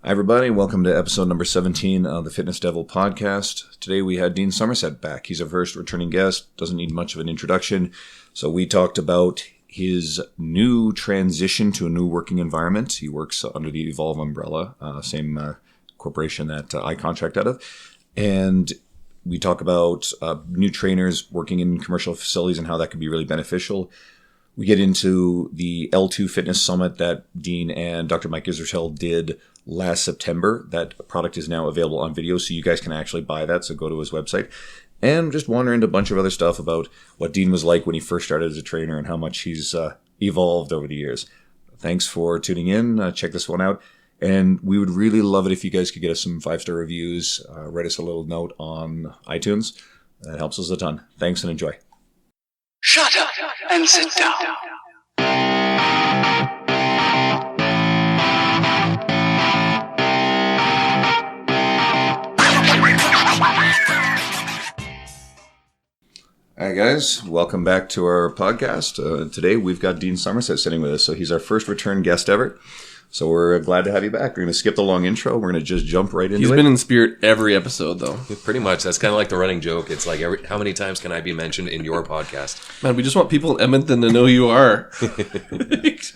Hi, everybody. Welcome to episode number 17 of the Fitness Devil podcast. Today we had Dean Somerset back. He's our first returning guest. Doesn't need much of an introduction. So we talked about his new transition to a new working environment. He works under the Evolve umbrella, same corporation that I contract out of. And we talk about new trainers working in commercial facilities and how that could be really beneficial. We get into the L2 Fitness Summit that Dean and Dr. Mike Isertel did last September. That product is now available on video, so you guys can actually buy that, so go to his website. And just wander into a bunch of other stuff about what Dean was like when he first started as a trainer and how much he's evolved over the years. Thanks for tuning in. Check this one out. And we would really love it if you guys could get us some 5-star reviews. Write us a little note on iTunes. That helps us a ton. Thanks and enjoy. Shut up and sit down. All right, guys. Welcome back to our podcast. Today, we've got Dean Somerset sitting with us. So he's our first return guest ever. So we're glad to have you back. We're going to skip the long intro. We're going to just jump right into it. He's been in spirit every episode, though. Pretty much. That's kind of like the running joke. It's like, how many times can I be mentioned in your podcast? Man, we just want people in Edmonton to know who you are.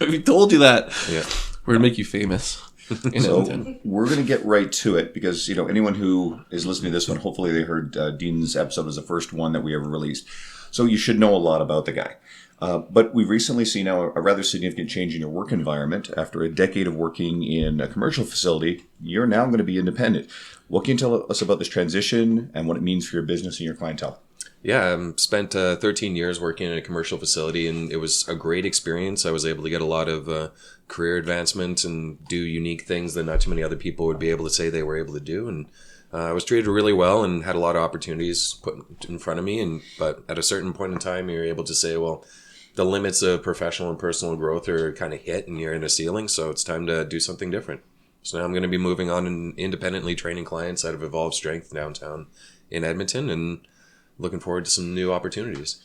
We told you that. Yeah. We're going to make you famous in Edmonton. We're going to get right to it because, anyone who is listening to this one, hopefully they heard Dean's episode was the first one that we ever released. So you should know a lot about the guy. But we've recently seen now a rather significant change in your work environment. After a decade of working in a commercial facility, you're now going to be independent. What can you tell us about this transition and what it means for your business and your clientele? Yeah, I spent 13 years working in a commercial facility, and it was a great experience. I was able to get a lot of career advancement and do unique things that not too many other people would be able to say they were able to do. And I was treated really well and had a lot of opportunities put in front of me. But at a certain point in time, you're able to say, well, the limits of professional and personal growth are kind of hit and you're in a ceiling, so it's time to do something different. So now I'm going to be moving on and independently training clients out of Evolve Strength downtown in Edmonton and looking forward to some new opportunities.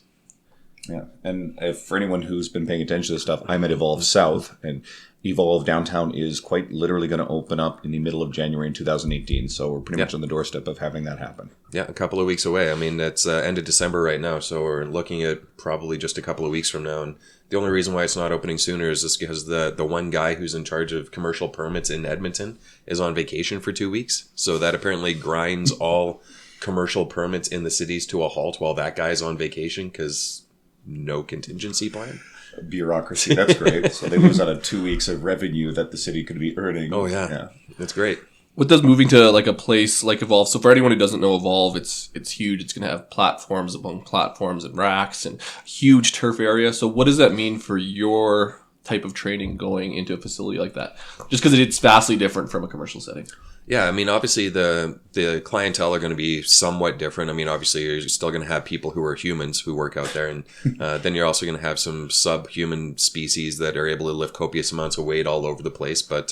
Yeah, and for anyone who's been paying attention to this stuff, I'm at Evolve South, and Evolve Downtown is quite literally going to open up in the middle of January in 2018, so we're pretty much on the doorstep of having that happen. Yeah, a couple of weeks away. I mean, it's end of December right now, so we're looking at probably just a couple of weeks from now, and the only reason why it's not opening sooner is just because the one guy who's in charge of commercial permits in Edmonton is on vacation for 2 weeks, so that apparently grinds all commercial permits in the cities to a halt while that guy's on vacation because no contingency plan. Bureaucracy, that's great. So they lose out of 2 weeks of revenue that the city could be earning. Oh, yeah. That's great. What does moving to like a place like Evolve? So for anyone who doesn't know Evolve, it's huge. It's going to have platforms among platforms and racks and huge turf area. So what does that mean for your type of training going into a facility like that? Just because it's vastly different from a commercial setting. Yeah, I mean, obviously the clientele are going to be somewhat different. I mean, obviously you're still going to have people who are humans who work out there, and then you're also going to have some subhuman species that are able to lift copious amounts of weight all over the place. But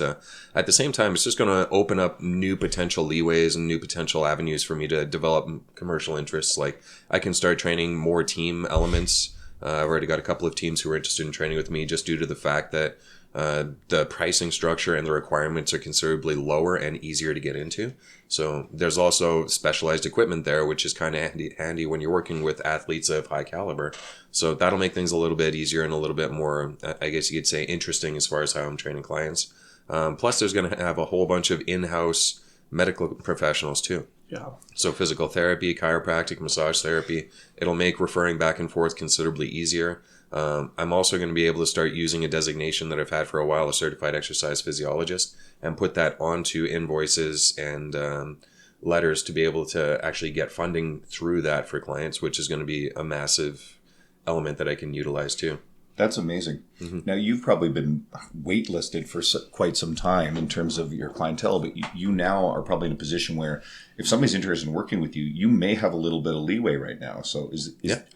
at the same time, it's just going to open up new potential leeways and new potential avenues for me to develop commercial interests. Like I can start training more team elements. I've already got a couple of teams who are interested in training with me just due to the fact that the pricing structure and the requirements are considerably lower and easier to get into. So there's also specialized equipment there, which is kind of handy when you're working with athletes of high caliber. So that'll make things a little bit easier and a little bit more, I guess you could say, interesting as far as how I'm training clients. Plus, there's going to have a whole bunch of in-house medical professionals too. Yeah. So physical therapy, chiropractic, massage therapy, it'll make referring back and forth considerably easier. I'm also going to be able to start using a designation that I've had for a while, a certified exercise physiologist, and put that onto invoices and letters to be able to actually get funding through that for clients, which is going to be a massive element that I can utilize too. That's amazing. Mm-hmm. Now, you've probably been waitlisted for quite some time in terms of your clientele, but you now are probably in a position where if somebody's interested in working with you, you may have a little bit of leeway right now. So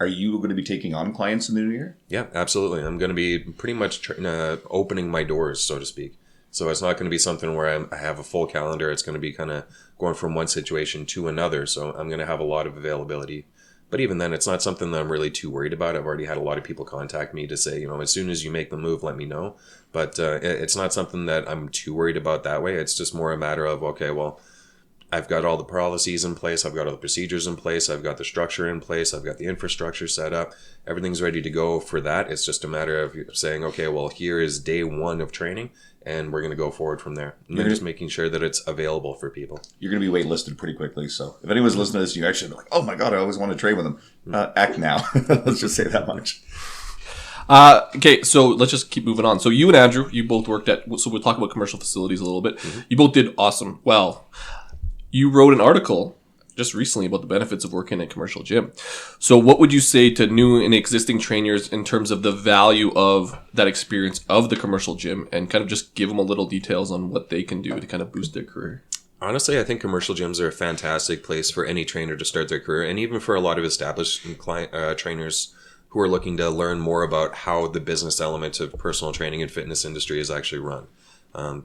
are you going to be taking on clients in the new year? Yeah, absolutely. I'm going to be pretty much opening my doors, so to speak. So it's not going to be something where I have a full calendar. It's going to be kind of going from one situation to another. So I'm going to have a lot of availability But even then, it's not something that I'm really too worried about. I've already had a lot of people contact me to say, as soon as you make the move, let me know. But it's not something that I'm too worried about that way. It's just more a matter of, okay, well, I've got all the policies in place. I've got all the procedures in place. I've got the structure in place. I've got the infrastructure set up. Everything's ready to go for that. It's just a matter of saying, okay, well, here is day one of training, and we're going to go forward from there. And then just making sure that it's available for people. You're going to be waitlisted pretty quickly. So if anyone's listening to this, you actually be like, oh my God, I always want to train with them. Act now. Let's just say that much. Okay, so let's just keep moving on. So you and Andrew, you both worked so we'll talk about commercial facilities a little bit. Mm-hmm. You both did awesome. Well, you wrote an article just recently about the benefits of working in a commercial gym. So what would you say to new and existing trainers in terms of the value of that experience of the commercial gym, and kind of just give them a little details on what they can do to kind of boost their career? Honestly, I think commercial gyms are a fantastic place for any trainer to start their career, and even for a lot of established trainers who are looking to learn more about how the business element of personal training and fitness industry is actually run.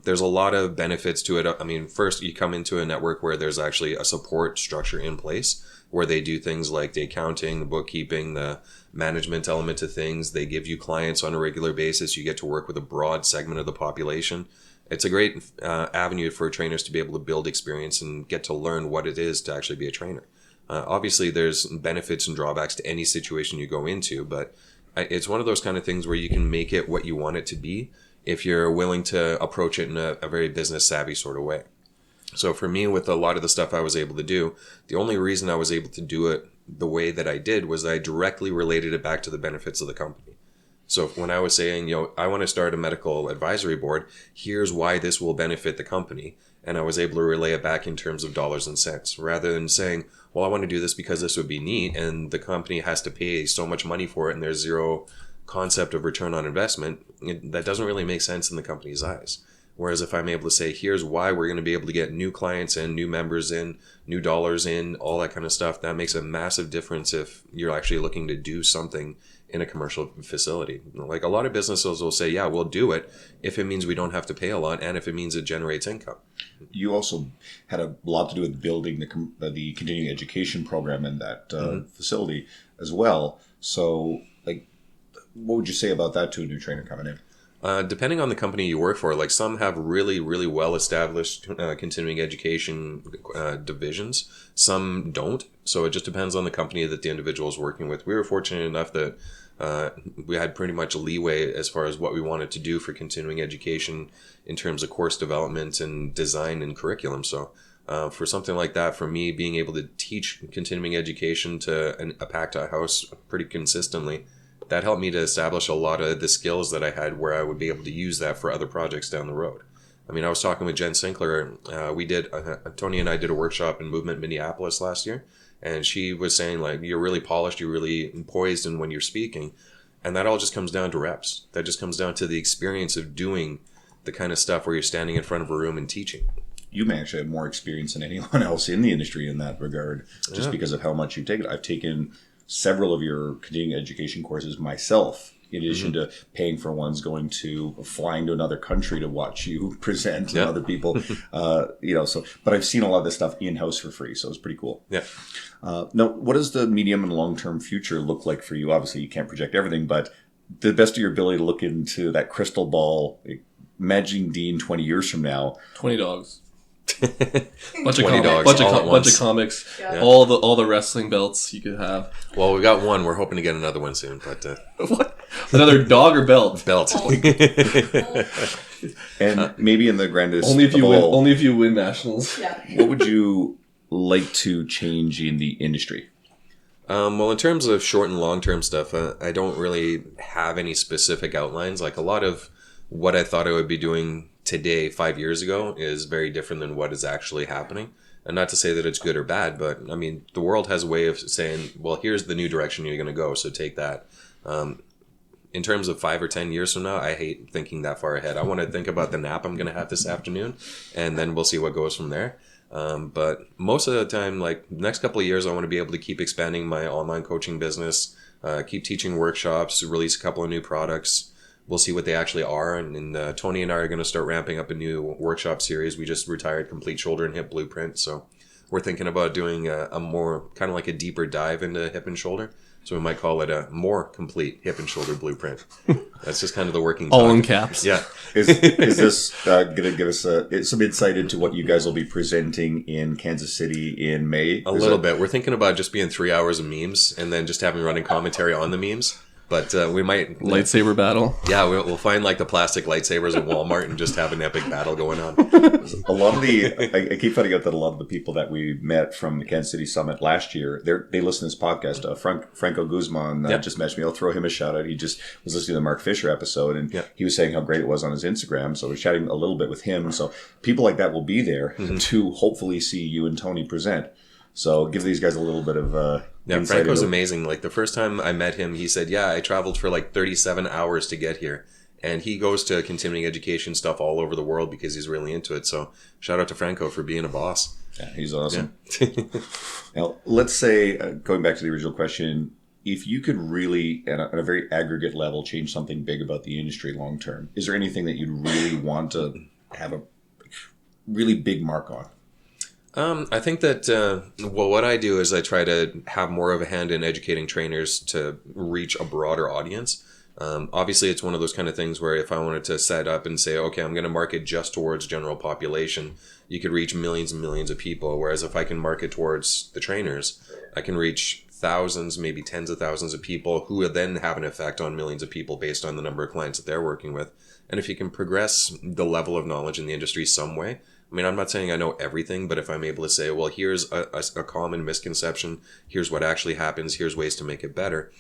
There's a lot of benefits to it. I mean, first, you come into a network where there's actually a support structure in place where they do things like the accounting, the bookkeeping, the management element to things. They give you clients on a regular basis. You get to work with a broad segment of the population. It's a great avenue for trainers to be able to build experience and get to learn what it is to actually be a trainer. Obviously, there's benefits and drawbacks to any situation you go into, but it's one of those kind of things where you can make it what you want it to be if you're willing to approach it in a very business savvy sort of way. So for me, with a lot of the stuff I was able to do, the only reason I was able to do it the way that I did was I directly related it back to the benefits of the company. So when I was saying, I want to start a medical advisory board, here's why this will benefit the company. And I was able to relay it back in terms of dollars and cents, rather than saying, well, I want to do this because this would be neat and the company has to pay so much money for it and there's zero concept of return on investment. That doesn't really make sense in the company's eyes. Whereas if I'm able to say, here's why we're going to be able to get new clients in, new members in, new dollars in, all that kind of stuff, that makes a massive difference if you're actually looking to do something in a commercial facility. Like a lot of businesses will say, yeah, we'll do it if it means we don't have to pay a lot and if it means it generates income. You also had a lot to do with building the continuing education program in that facility as well. So, what would you say about that to a new trainer coming in? Depending on the company you work for, like some have really, really well-established continuing education divisions. Some don't. So it just depends on the company that the individual is working with. We were fortunate enough that we had pretty much leeway as far as what we wanted to do for continuing education in terms of course development and design and curriculum. So for something like that, for me, being able to teach continuing education to a packed house pretty consistently, that helped me to establish a lot of the skills that I had where I would be able to use that for other projects down the road. I mean, I was talking with Jen Sinkler. Tony and I did a workshop in Movement Minneapolis last year. And she was saying, you're really polished, you're really poised in when you're speaking. And that all just comes down to reps. That just comes down to the experience of doing the kind of stuff where you're standing in front of a room and teaching. You may actually have more experience than anyone else in the industry in that regard, just because of how much you've taken. I've taken several of your continuing education courses myself, in addition to paying for ones, flying to another country to watch you present and other people, but I've seen a lot of this stuff in-house for free. So it's pretty cool. Yeah. Now, what does the medium and long-term future look like for you? Obviously you can't project everything, but the best of your ability to look into that crystal ball, imagining Dean 20 years from now. 20 dogs. bunch of comics, all the wrestling belts you could have. Well, we got one. We're hoping to get another one soon, but what? Another dog or belt? Belt. And maybe in the grandest only if you win nationals. Yeah. What would you like to change in the industry? Well, in terms of short and long-term stuff, I don't really have any specific outlines. Like a lot of what I thought I would be doing today 5 years ago is very different than what is actually happening. And not to say that it's good or bad, but I mean, the world has a way of saying, well, here's the new direction you're going to go, so take that. In terms of 5 or 10 years from now, I hate thinking that far ahead. I want to think about the nap I'm going to have this afternoon, and then we'll see what goes from there. But most of the time, next couple of years, I want to be able to keep expanding my online coaching business, keep teaching workshops, release a couple of new products. We'll see what they actually are. And Tony and I are going to start ramping up a new workshop series. We just retired Complete Shoulder and Hip Blueprint. So we're thinking about doing a more kind of like a deeper dive into hip and shoulder. So we might call it a more complete hip and shoulder blueprint. That's just kind of the working All talk. in caps. Yeah. Is this going to give us some insight into what you guys will be presenting in Kansas City in May? A little bit. We're thinking about just being 3 hours of memes and then just having running commentary on the memes. But we might... Lightsaber battle. Yeah, we'll find like the plastic lightsabers at Walmart and just have an epic battle going on. A lot of I keep finding out that a lot of the people that we met from the Kansas City Summit last year, they listen to this podcast. Franco Guzman just messaged me. I'll throw him a shout out. He just was listening to the Mark Fisher episode, and he was saying how great it was on his Instagram. So we're chatting a little bit with him. So people like that will be there to hopefully see you and Tony present. So give these guys a little bit of Franco's amazing. Like the first time I met him, he said, I traveled for like 37 hours to get here. And he goes to continuing education stuff all over the world because he's really into it. So shout out to Franco for being a boss. Yeah, he's awesome. Yeah. Now, let's say, going back to the original question, if you could really, at a very aggregate level, change something big about the industry long term, is there anything that you'd really want to have a really big mark on? I think that, what I do is I try to have more of a hand in educating trainers to reach a broader audience. Obviously, it's one of those kind of things where if I wanted to set up and say, okay, I'm going to market just towards general population, you could reach millions and millions of people. Whereas if I can market towards the trainers, I can reach thousands, maybe tens of thousands of people who would then have an effect on millions of people based on the number of clients that they're working with. And if you can progress the level of knowledge in the industry some way, I mean, I'm not saying I know everything, but if I'm able to say, well, here's a common misconception, here's what actually happens, here's ways to make it better,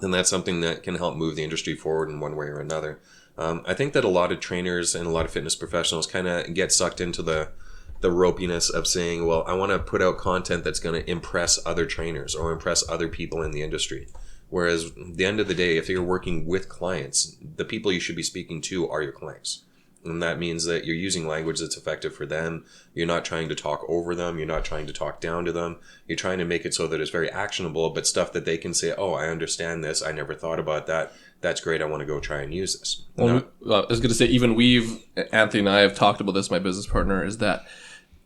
then that's something that can help move the industry forward in one way or another. I think that a lot of trainers and a lot of fitness professionals kind of get sucked into the ropiness of saying, well, I want to put out content that's going to impress other trainers or impress other people in the industry. Whereas at the end of the day, if you're working with clients, the people you should be speaking to are your clients. And that means that you're using language that's effective for them. You're not trying to talk over them. You're not trying to talk down to them. You're trying to make it so that it's very actionable, but stuff that they can say, oh, I understand this. I never thought about that. That's great. I want to go try and use this. Well, I was going to say, even Anthony and I have talked about this, my business partner, is that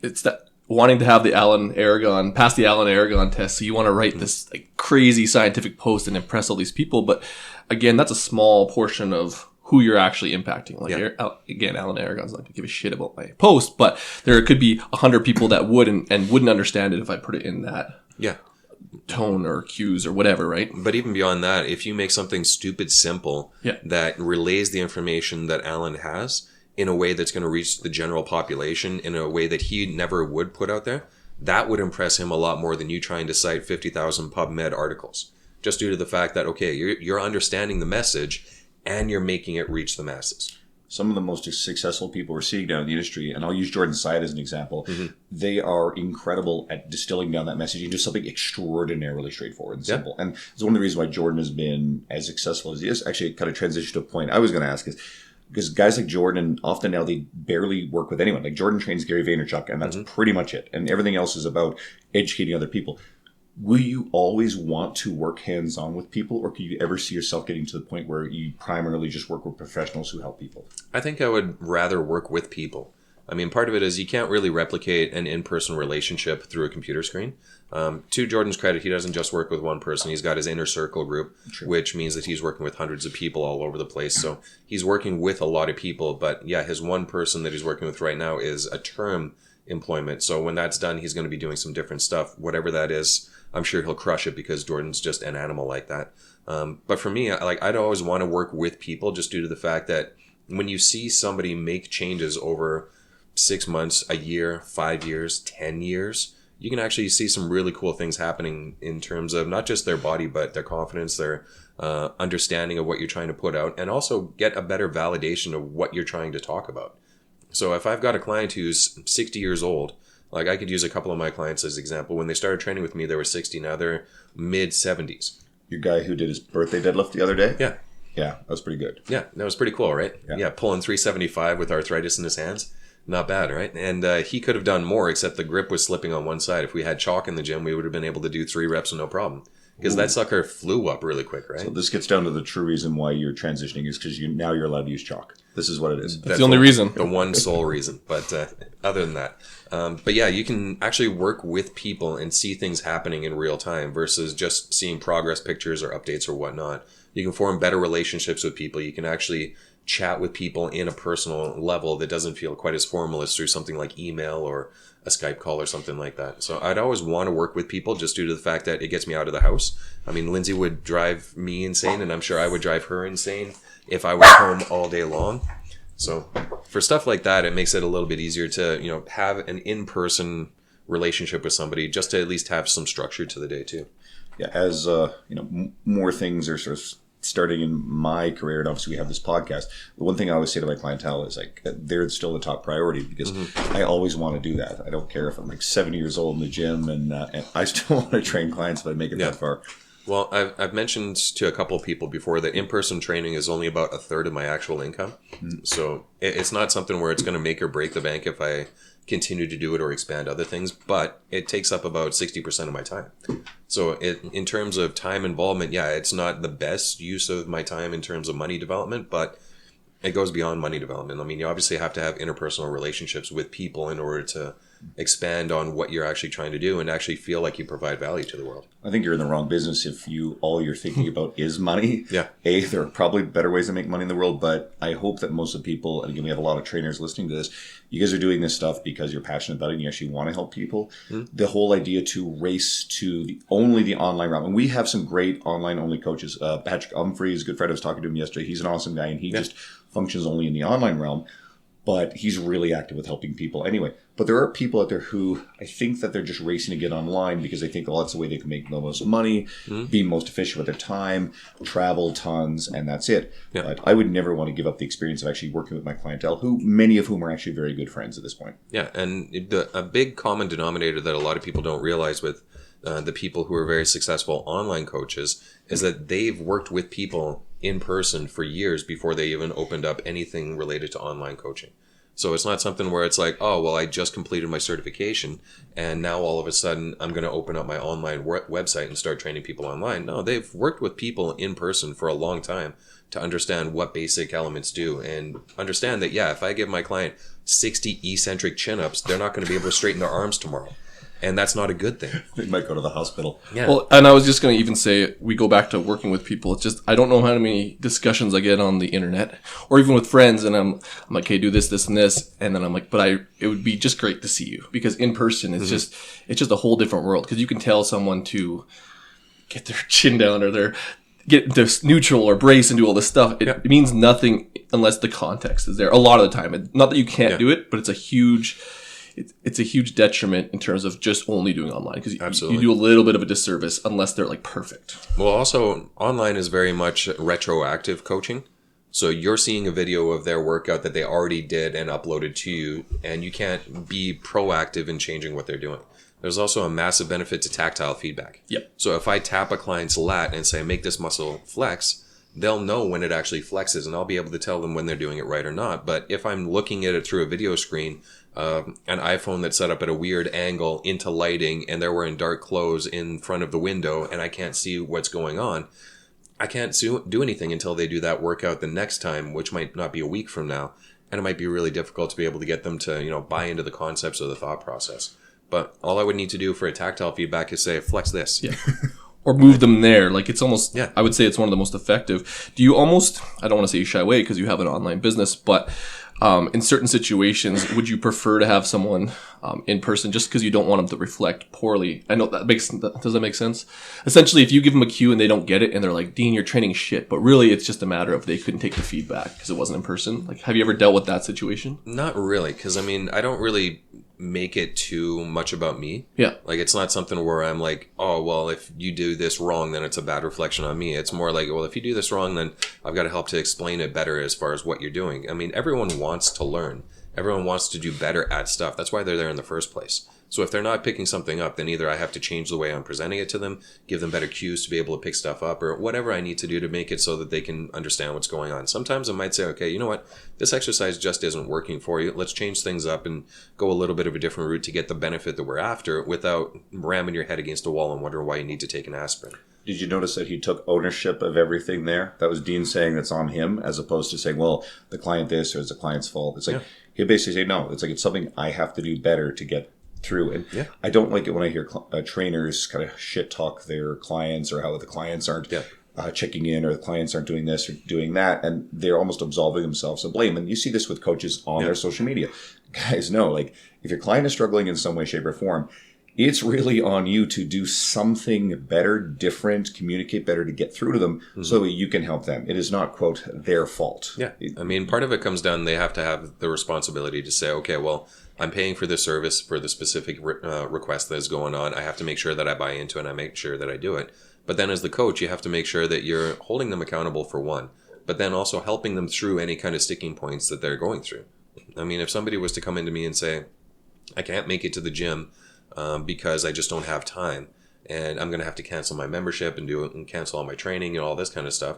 it's that wanting to have pass the Alan Aragon test. So you want to write this like crazy scientific post and impress all these people. But again, that's a small portion of who you're actually impacting. Like again, Alan Aragon's not going to give a shit about my post, but there could be 100 people that would and wouldn't understand it if I put it in that tone or cues or whatever, right? But even beyond that, if you make something stupid simple that relays the information that Alan has in a way that's going to reach the general population in a way that he never would put out there, that would impress him a lot more than you trying to cite 50,000 PubMed articles. Just due to the fact that, okay, you're understanding the message and you're making it reach the masses. Some of the most successful people we're seeing down in the industry, and I'll use Jordan Side as an example, they are incredible at distilling down that message into something extraordinarily straightforward and simple. And it's one of the reasons why Jordan has been as successful as he is. Actually, it kind of transitioned to a point I was going to ask is, because guys like Jordan, often now they barely work with anyone. Like Jordan trains Gary Vaynerchuk, and that's pretty much it. And everything else is about educating other people. Will you always want to work hands-on with people, or can you ever see yourself getting to the point where you primarily just work with professionals who help people? I think I would rather work with people. I mean, part of it is you can't really replicate an in-person relationship through a computer screen. To Jordan's credit, he doesn't just work with one person. He's got his inner circle group, which means that he's working with hundreds of people all over the place. So he's working with a lot of people. But yeah, his one person that he's working with right now is a term employment. So when that's done, he's going to be doing some different stuff. Whatever that is, I'm sure he'll crush it because Jordan's just an animal like that. But for me, I'd always want to work with people just due to the fact that when you see somebody make changes over 6 months, a year, 5 years, 10 years, you can actually see some really cool things happening in terms of not just their body, but their confidence, their understanding of what you're trying to put out, and also get a better validation of what you're trying to talk about. So if I've got a client who's 60 years old, like I could use a couple of my clients as example. When they started training with me, they were 60. Now they're mid-70s. Your guy who did his birthday deadlift the other day? Yeah. Yeah, that was pretty good. Yeah, that was pretty cool, right? Yeah, pulling 375 with arthritis in his hands. Not bad, right? And he could have done more, except the grip was slipping on one side. If we had chalk in the gym, we would have been able to do 3 reps with no problem. because that sucker flew up really quick, right? So this gets down to the true reason why you're transitioning is because now you're allowed to use chalk. This is what it is. That's the only reason. The one sole reason. But other than that. But yeah, you can actually work with people and see things happening in real time versus just seeing progress pictures or updates or whatnot. You can form better relationships with people. You can actually chat with people in a personal level that doesn't feel quite as formal as through something like email or a Skype call or something like that. So I'd always want to work with people just due to the fact that it gets me out of the house. I mean, Lindsay would drive me insane, and I'm sure I would drive her insane if I was home all day long. So for stuff like that, it makes it a little bit easier to, have an in-person relationship with somebody just to at least have some structure to the day too. Yeah, as more things are sort of starting in my career, and obviously we have this podcast, the one thing I always say to my clientele is like, they're still the top priority because I always want to do that. I don't care if I'm like 70 years old in the gym and I still want to train clients if I make it that far. Well, I've mentioned to a couple of people before that in-person training is only about a third of my actual income. So it's not something where it's going to make or break the bank if I continue to do it or expand other things, but it takes up about 60% of my time. So in terms of time involvement, it's not the best use of my time in terms of money development, but it goes beyond money development. I mean, you obviously have to have interpersonal relationships with people in order to expand on what you're actually trying to do and actually feel like you provide value to the world. I think you're in the wrong business if all you're thinking about is money. Yeah. There are probably better ways to make money in the world, but I hope that most of the people, and again, we have a lot of trainers listening to this, you guys are doing this stuff because you're passionate about it and you actually want to help people. The whole idea to race to only the online realm. And we have some great online-only coaches. Patrick Humphrey is a good friend. I was talking to him yesterday. He's an awesome guy, and he just functions only in the online realm. But he's really active with helping people anyway. But there are people out there who I think that they're just racing to get online because they think, that's the way they can make the most money, be most efficient with their time, travel tons, and that's it. Yeah. But I would never want to give up the experience of actually working with my clientele, many of whom are actually very good friends at this point. Yeah, and a big common denominator that a lot of people don't realize with the people who are very successful online coaches is that they've worked with people in person for years before they even opened up anything related to online coaching. So it's not something where it's like, I just completed my certification and now all of a sudden I'm going to open up my online website and start training people online. No, they've worked with people in person for a long time to understand what basic elements do and understand that, if I give my client 60 eccentric chin-ups, they're not going to be able to straighten their arms tomorrow. And that's not a good thing. They might go to the hospital. Yeah. Well, and I was just going to even say, we go back to working with people. It's just, I don't know how many discussions I get on the internet or even with friends. And I'm like, hey, do this, this, and this. And then I'm like, it would be just great to see you because in person, it's just a whole different world. Because you can tell someone to get their chin down or get this neutral or brace and do all this stuff. It means nothing unless the context is there a lot of the time. Not that you can't do it, but it's a huge detriment in terms of just only doing online because you do a little bit of a disservice unless they're like perfect. Well, also online is very much retroactive coaching. So you're seeing a video of their workout that they already did and uploaded to you, and you can't be proactive in changing what they're doing. There's also a massive benefit to tactile feedback. Yep. So if I tap a client's lat and say, make this muscle flex, they'll know when it actually flexes, and I'll be able to tell them when they're doing it right or not. But if I'm looking at it through a video screen, an iPhone that's set up at a weird angle into lighting, and they're wearing dark clothes in front of the window, and I can't see what's going on, I can't do anything until they do that workout the next time, which might not be a week from now. And it might be really difficult to be able to get them to, buy into the concepts of the thought process. But all I would need to do for a tactile feedback is say, flex this. Yeah. Or move them there. Like it's almost, I would say it's one of the most effective. Do you almost, I don't want to say you shy away because you have an online business, but in certain situations, would you prefer to have someone in person just because you don't want them to reflect poorly? I know does that make sense? Essentially, if you give them a cue and they don't get it and they're like, Dean, you're training shit. But really, it's just a matter of they couldn't take the feedback because it wasn't in person. Like, have you ever dealt with that situation? Not really, because I don't really make it too much about me. Yeah. Like, it's not something where I'm like, if you do this wrong, then it's a bad reflection on me. It's more like, if you do this wrong, then I've got to help to explain it better as far as what you're doing. Everyone wants to learn. Everyone wants to do better at stuff. That's why they're there in the first place. So if they're not picking something up, then either I have to change the way I'm presenting it to them, give them better cues to be able to pick stuff up, or whatever I need to do to make it so that they can understand what's going on. Sometimes I might say, okay, you know what? This exercise just isn't working for you. Let's change things up and go a little bit of a different route to get the benefit that we're after without ramming your head against a wall and wondering why you need to take an aspirin. Did you notice that he took ownership of everything there? That was Dean saying that's on him, as opposed to saying, well, the client this or it's the client's fault. It's like, he basically said, no, it's like, it's something I have to do better to get through. And I don't like it when I hear trainers kind of shit talk their clients, or how the clients aren't checking in, or the clients aren't doing this or doing that. And they're almost absolving themselves of blame. And you see this with coaches on their social media. Guys know, like, if your client is struggling in some way, shape, or form, it's really on you to do something better, different, communicate better to get through to them so that you can help them. It is not, quote, their fault. Yeah. I mean, part of it comes down, they have to have the responsibility to say, okay, well, I'm paying for this service for the specific request that is going on. I have to make sure that I buy into it and I make sure that I do it. But then as the coach, you have to make sure that you're holding them accountable for one, but then also helping them through any kind of sticking points that they're going through. I mean, if somebody was to come into me and say, I can't make it to the gym because I just don't have time, and I'm going to have to cancel my membership and cancel all my training and all this kind of stuff.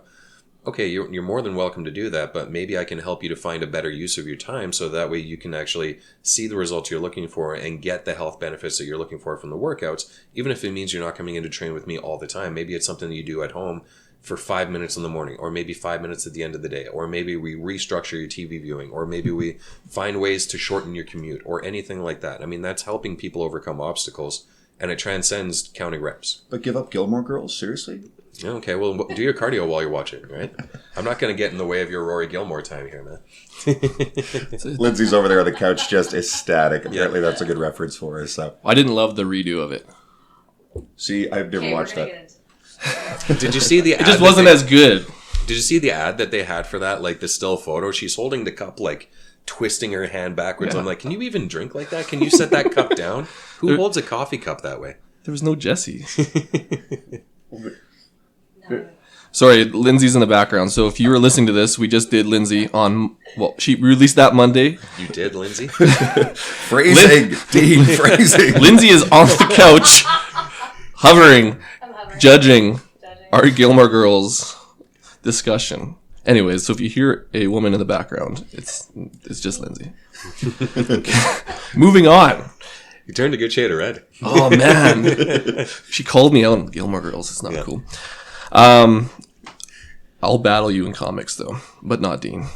Okay, you're more than welcome to do that, but maybe I can help you to find a better use of your time, so that way you can actually see the results you're looking for and get the health benefits that you're looking for from the workouts, even if it means you're not coming in to train with me all the time. Maybe it's something that you do at home for 5 minutes in the morning, or maybe 5 minutes at the end of the day, or maybe we restructure your TV viewing, or maybe we find ways to shorten your commute, or anything like that. I mean, that's helping people overcome obstacles, and it transcends counting reps. But give up Gilmore Girls? Seriously? Okay, well, do your cardio while you're watching, right? I'm not going to get in the way of your Rory Gilmore time here, man. Lindsay's over there on the couch just ecstatic. Apparently that's a good reference for us. So. I didn't love the redo of it. See, I've never watched that. Did you see the ad? It just wasn't as good. Did you see the ad that they had for that? Like the still photo? She's holding the cup, like twisting her hand backwards. I'm like, can you even drink like that? Can you set that cup down? Who holds a coffee cup that way? There was no Jesse. Sorry, Lindsay's in the background. So if you were listening to this, we just did Lindsay on, well, she released that Monday. You did, Lindsay? Phrasing, Dean, phrasing. Lindsay is on the couch, hovering, judging our Gilmore Girls discussion. Anyways, so if you hear a woman in the background, it's just Lindsay. Moving on. You turned a good shade of red. Oh, man. She called me out on Gilmore Girls. It's not cool. I'll battle you in comics, though, but not Dean.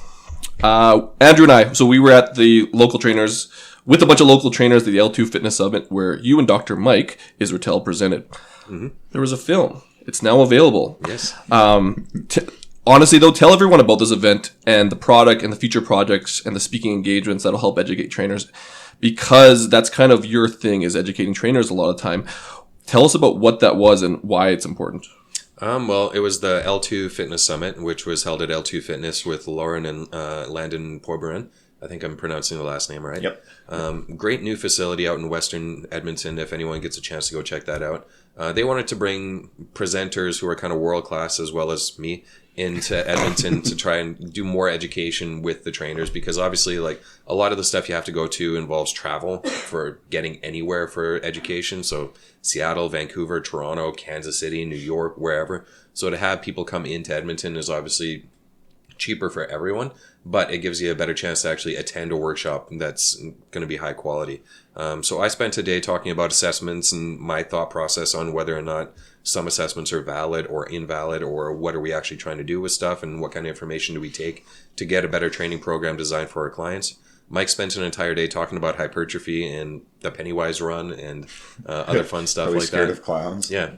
Andrew and I, so we were at the local trainers, with a bunch of local trainers at the L2 Fitness Summit, where you and Dr. Mike Israel presented. Mm-hmm. There was a film. It's now available. Yes. Honestly, though, tell everyone about this event and the product and the future projects and the speaking engagements that'll help educate trainers, because that's kind of your thing, is educating trainers a lot of the time. Tell us about what that was and why it's important. Well, it was the L2 Fitness Summit, which was held at L2 Fitness with Lauren and Landon Porberin. I think I'm pronouncing the last name right. Yep. Great new facility out in Western Edmonton, if anyone gets a chance to go check that out. They wanted to bring presenters who are kind of world-class, as well as me, into Edmonton to try and do more education with the trainers, because obviously, like, a lot of the stuff you have to go to involves travel for getting anywhere for education. So Seattle, Vancouver, Toronto, Kansas City, New York, wherever. So to have people come into Edmonton is obviously cheaper for everyone, but it gives you a better chance to actually attend a workshop that's going to be high quality. So I spent a day talking about assessments and my thought process on whether or not some assessments are valid or invalid, or what are we actually trying to do with stuff, and what kind of information do we take to get a better training program designed for our clients. Mike spent an entire day talking about hypertrophy and the Pennywise run and other fun stuff like scared that. of clowns. Yeah.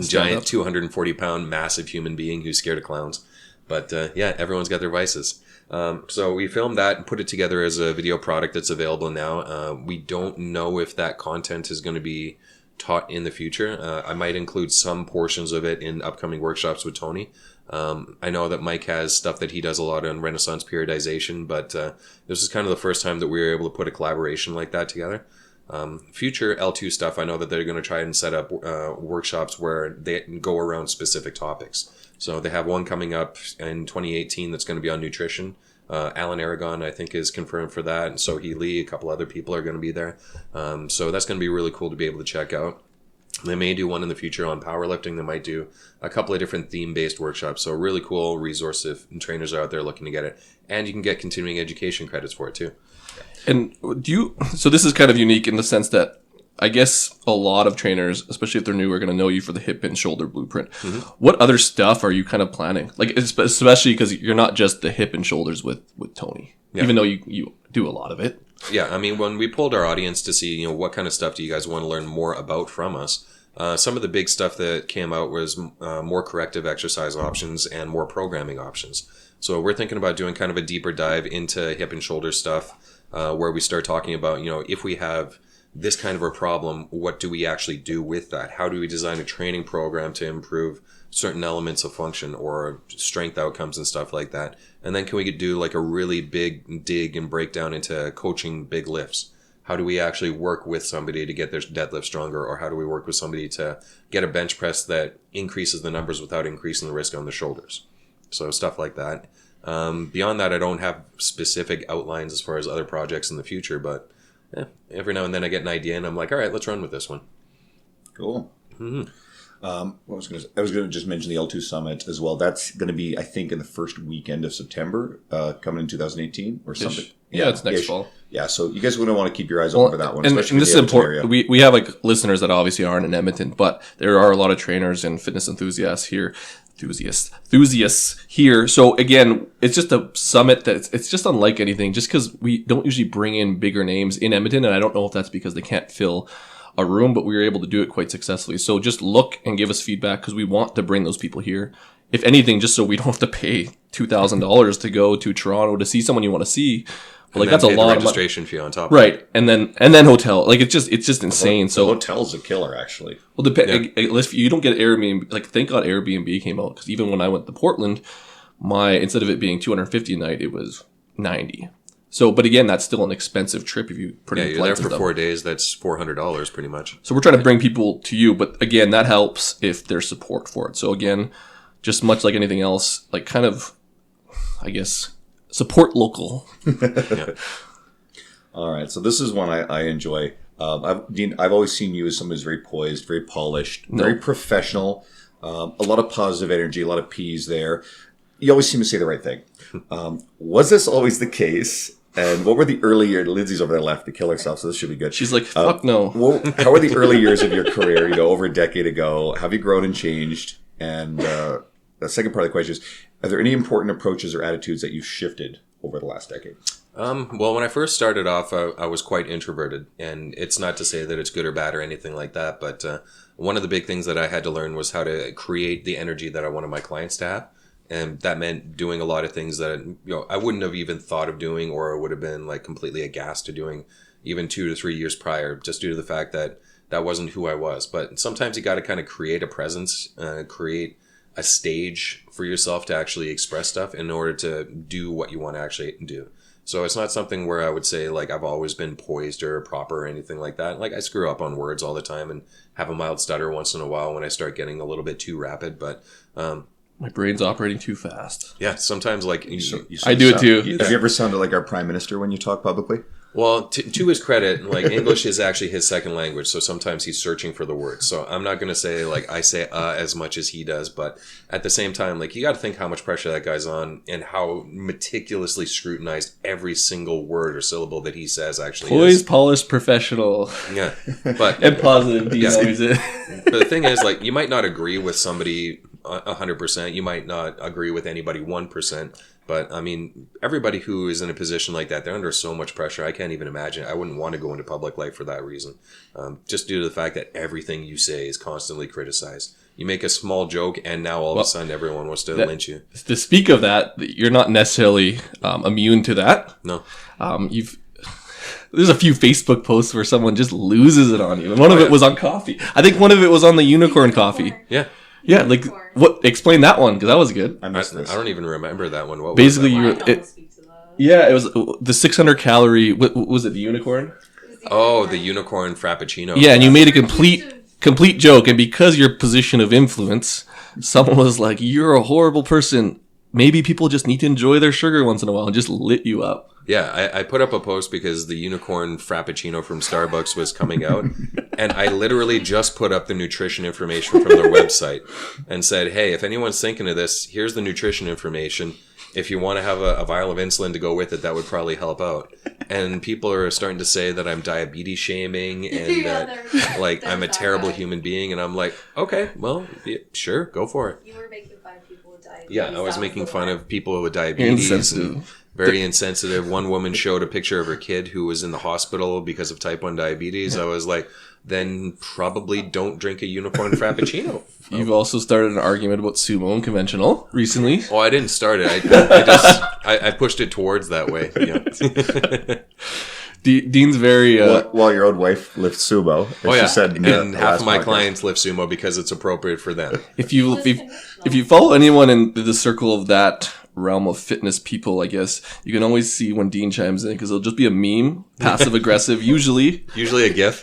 Giant 240-pound massive human being who's scared of clowns. But yeah, everyone's got their vices. So we filmed that and put it together as a video product that's available now. We don't know if that content is going to be taught in the future. I might include some portions of it in upcoming workshops with Tony. I know that Mike has stuff that he does a lot on Renaissance periodization, but this is kind of the first time that we were able to put a collaboration like that together. Future L2 stuff, I know that they're going to try and set up workshops where they go around specific topics. So they have one coming up in 2018 that's going to be on nutrition. Alan Aragon, I think, is confirmed for that. And Sohee Lee, a couple other people are going to be there. So that's going to be really cool to be able to check out. They may do one in the future on powerlifting. They might do a couple of different theme-based workshops. So a really cool resource if trainers are out there looking to get it. And you can get continuing education credits for it too. And so this is kind of unique in the sense that I guess a lot of trainers, especially if they're new, are going to know you for the hip and shoulder blueprint. What other stuff are you kind of planning? Like, especially because you're not just the hip and shoulders with Tony, even though you do a lot of it. Yeah, I mean, when we polled our audience to see, what kind of stuff do you guys want to learn more about from us, some of the big stuff that came out was more corrective exercise options and more programming options. So we're thinking about doing kind of a deeper dive into hip and shoulder stuff, where we start talking about, if we have this kind of a problem, what do we actually do with that? How do we design a training program to improve certain elements of function or strength outcomes and stuff like that? And then can we do like a really big dig and breakdown into coaching big lifts? How do we actually work with somebody to get their deadlift stronger? Or how do we work with somebody to get a bench press that increases the numbers without increasing the risk on the shoulders? So stuff like that. Beyond that, I don't have specific outlines as far as other projects in the future, but every now and then I get an idea and I'm like, all right, let's run with this one. Cool. I was going to just mention the L2 Summit as well. That's going to be, I think, in the first weekend of September, coming in 2018 or something. Yeah, it's next fall. Yeah, so you guys are going to want to keep your eyes open for that one. And especially this is important. We have like listeners that obviously aren't in Edmonton, but there are a lot of trainers and fitness enthusiasts here. Enthusiasts here. So again, it's just a summit that it's just unlike anything, just because we don't usually bring in bigger names in Edmonton, and I don't know if that's because they can't fill a room, but we were able to do it quite successfully. So just look and give us feedback, because we want to bring those people here. If anything, just so we don't have to pay $2,000 to go to Toronto to see someone you want to see. But like, that's a lot of registration fee on top. Right. And then hotel. Like, it's just insane. So the hotel's a killer, actually. Well, if you don't get Airbnb, like, thank God Airbnb came out, because even when I went to Portland, instead of it being $250 a night, it was $90. So, but again, that's still an expensive trip if you put in you're there for 4 days. That's $400 pretty much. So we're trying to bring people to you, but again, that helps if there's support for it. So again, just much like anything else, like, kind of, I guess, support local. All right. So this is one I enjoy. Dean, I've always seen you as someone who's very poised, very polished, very professional, a lot of positive energy, a lot of P's there. You always seem to say the right thing. Was this always the case? And what were the early years? Lindsay's over there left to kill herself, so this should be good. She's like, fuck no. How were the early years of your career, over a decade ago? Have you grown and changed? And the second part of the question is, are there any important approaches or attitudes that you've shifted over the last decade? Well, when I first started off, I was quite introverted. And it's not to say that it's good or bad or anything like that, but one of the big things that I had to learn was how to create the energy that I wanted my clients to have. And that meant doing a lot of things that, I wouldn't have even thought of doing, or would have been like completely aghast to doing even 2 to 3 years prior, just due to the fact that that wasn't who I was. But sometimes you got to kind of create a presence, create a stage for yourself to actually express stuff in order to do what you want to actually do. So it's not something where I would say like I've always been poised or proper or anything like that. Like, I screw up on words all the time and have a mild stutter once in a while when I start getting a little bit too rapid. But my brain's operating too fast. Yeah, sometimes like I do it too. Have you ever sounded like our prime minister when you talk publicly? Well, to his credit, like, English is actually his second language, so sometimes he's searching for the words. So I'm not going to say like I say as much as he does, but at the same time, like, you got to think how much pressure that guy's on and how meticulously scrutinized every single word or syllable that he says actually is. Poised, polished, professional. Yeah, but and positive. It. But the thing is, like, you might not agree with somebody 100%. You might not agree with anybody 1%. But I mean, everybody who is in a position like that, they're under so much pressure. I can't even imagine. I wouldn't want to go into public life for that reason. Just due to the fact that everything you say is constantly criticized. You make a small joke and now all of a sudden everyone wants to lynch you. To speak of that, you're not necessarily immune to that. No. There's a few Facebook posts where someone just loses it on you. And one of it was on coffee. I think one of it was on the unicorn coffee. Yeah. Yeah, like, what? Explain that one, because that was good. I don't even remember that one. What basically, was that? It was the 600 calorie. What was it? The unicorn? Oh, the unicorn frappuccino. Yeah, and you made a complete joke, and because your position of influence, someone was like, "You're a horrible person." Maybe people just need to enjoy their sugar once in a while, and just lit you up. Yeah, I put up a post because the unicorn frappuccino from Starbucks was coming out, and I literally just put up the nutrition information from their website and said, hey, if anyone's thinking of this, here's the nutrition information. If you want to have a vial of insulin to go with it, that would probably help out. And people are starting to say that I'm diabetes shaming and that like I'm a terrible human being. And I'm like, okay, well, yeah, sure, go for it. You were making fun of people with diabetes. Yeah, I was making fun of people with diabetes. And very insensitive. One woman showed a picture of her kid who was in the hospital because of type 1 diabetes. I was like, then probably don't drink a unicorn frappuccino. You've also started an argument about sumo and conventional recently. Oh, I didn't start it. I pushed it towards that way. Yeah. Dean's very... While your own wife lifts sumo. Oh, yeah. She said And half of my clients lift sumo because it's appropriate for them. If you follow anyone in the circle of that realm of fitness people, I guess, you can always see when Dean chimes in because it'll just be a meme, passive aggressive, usually. Usually a GIF.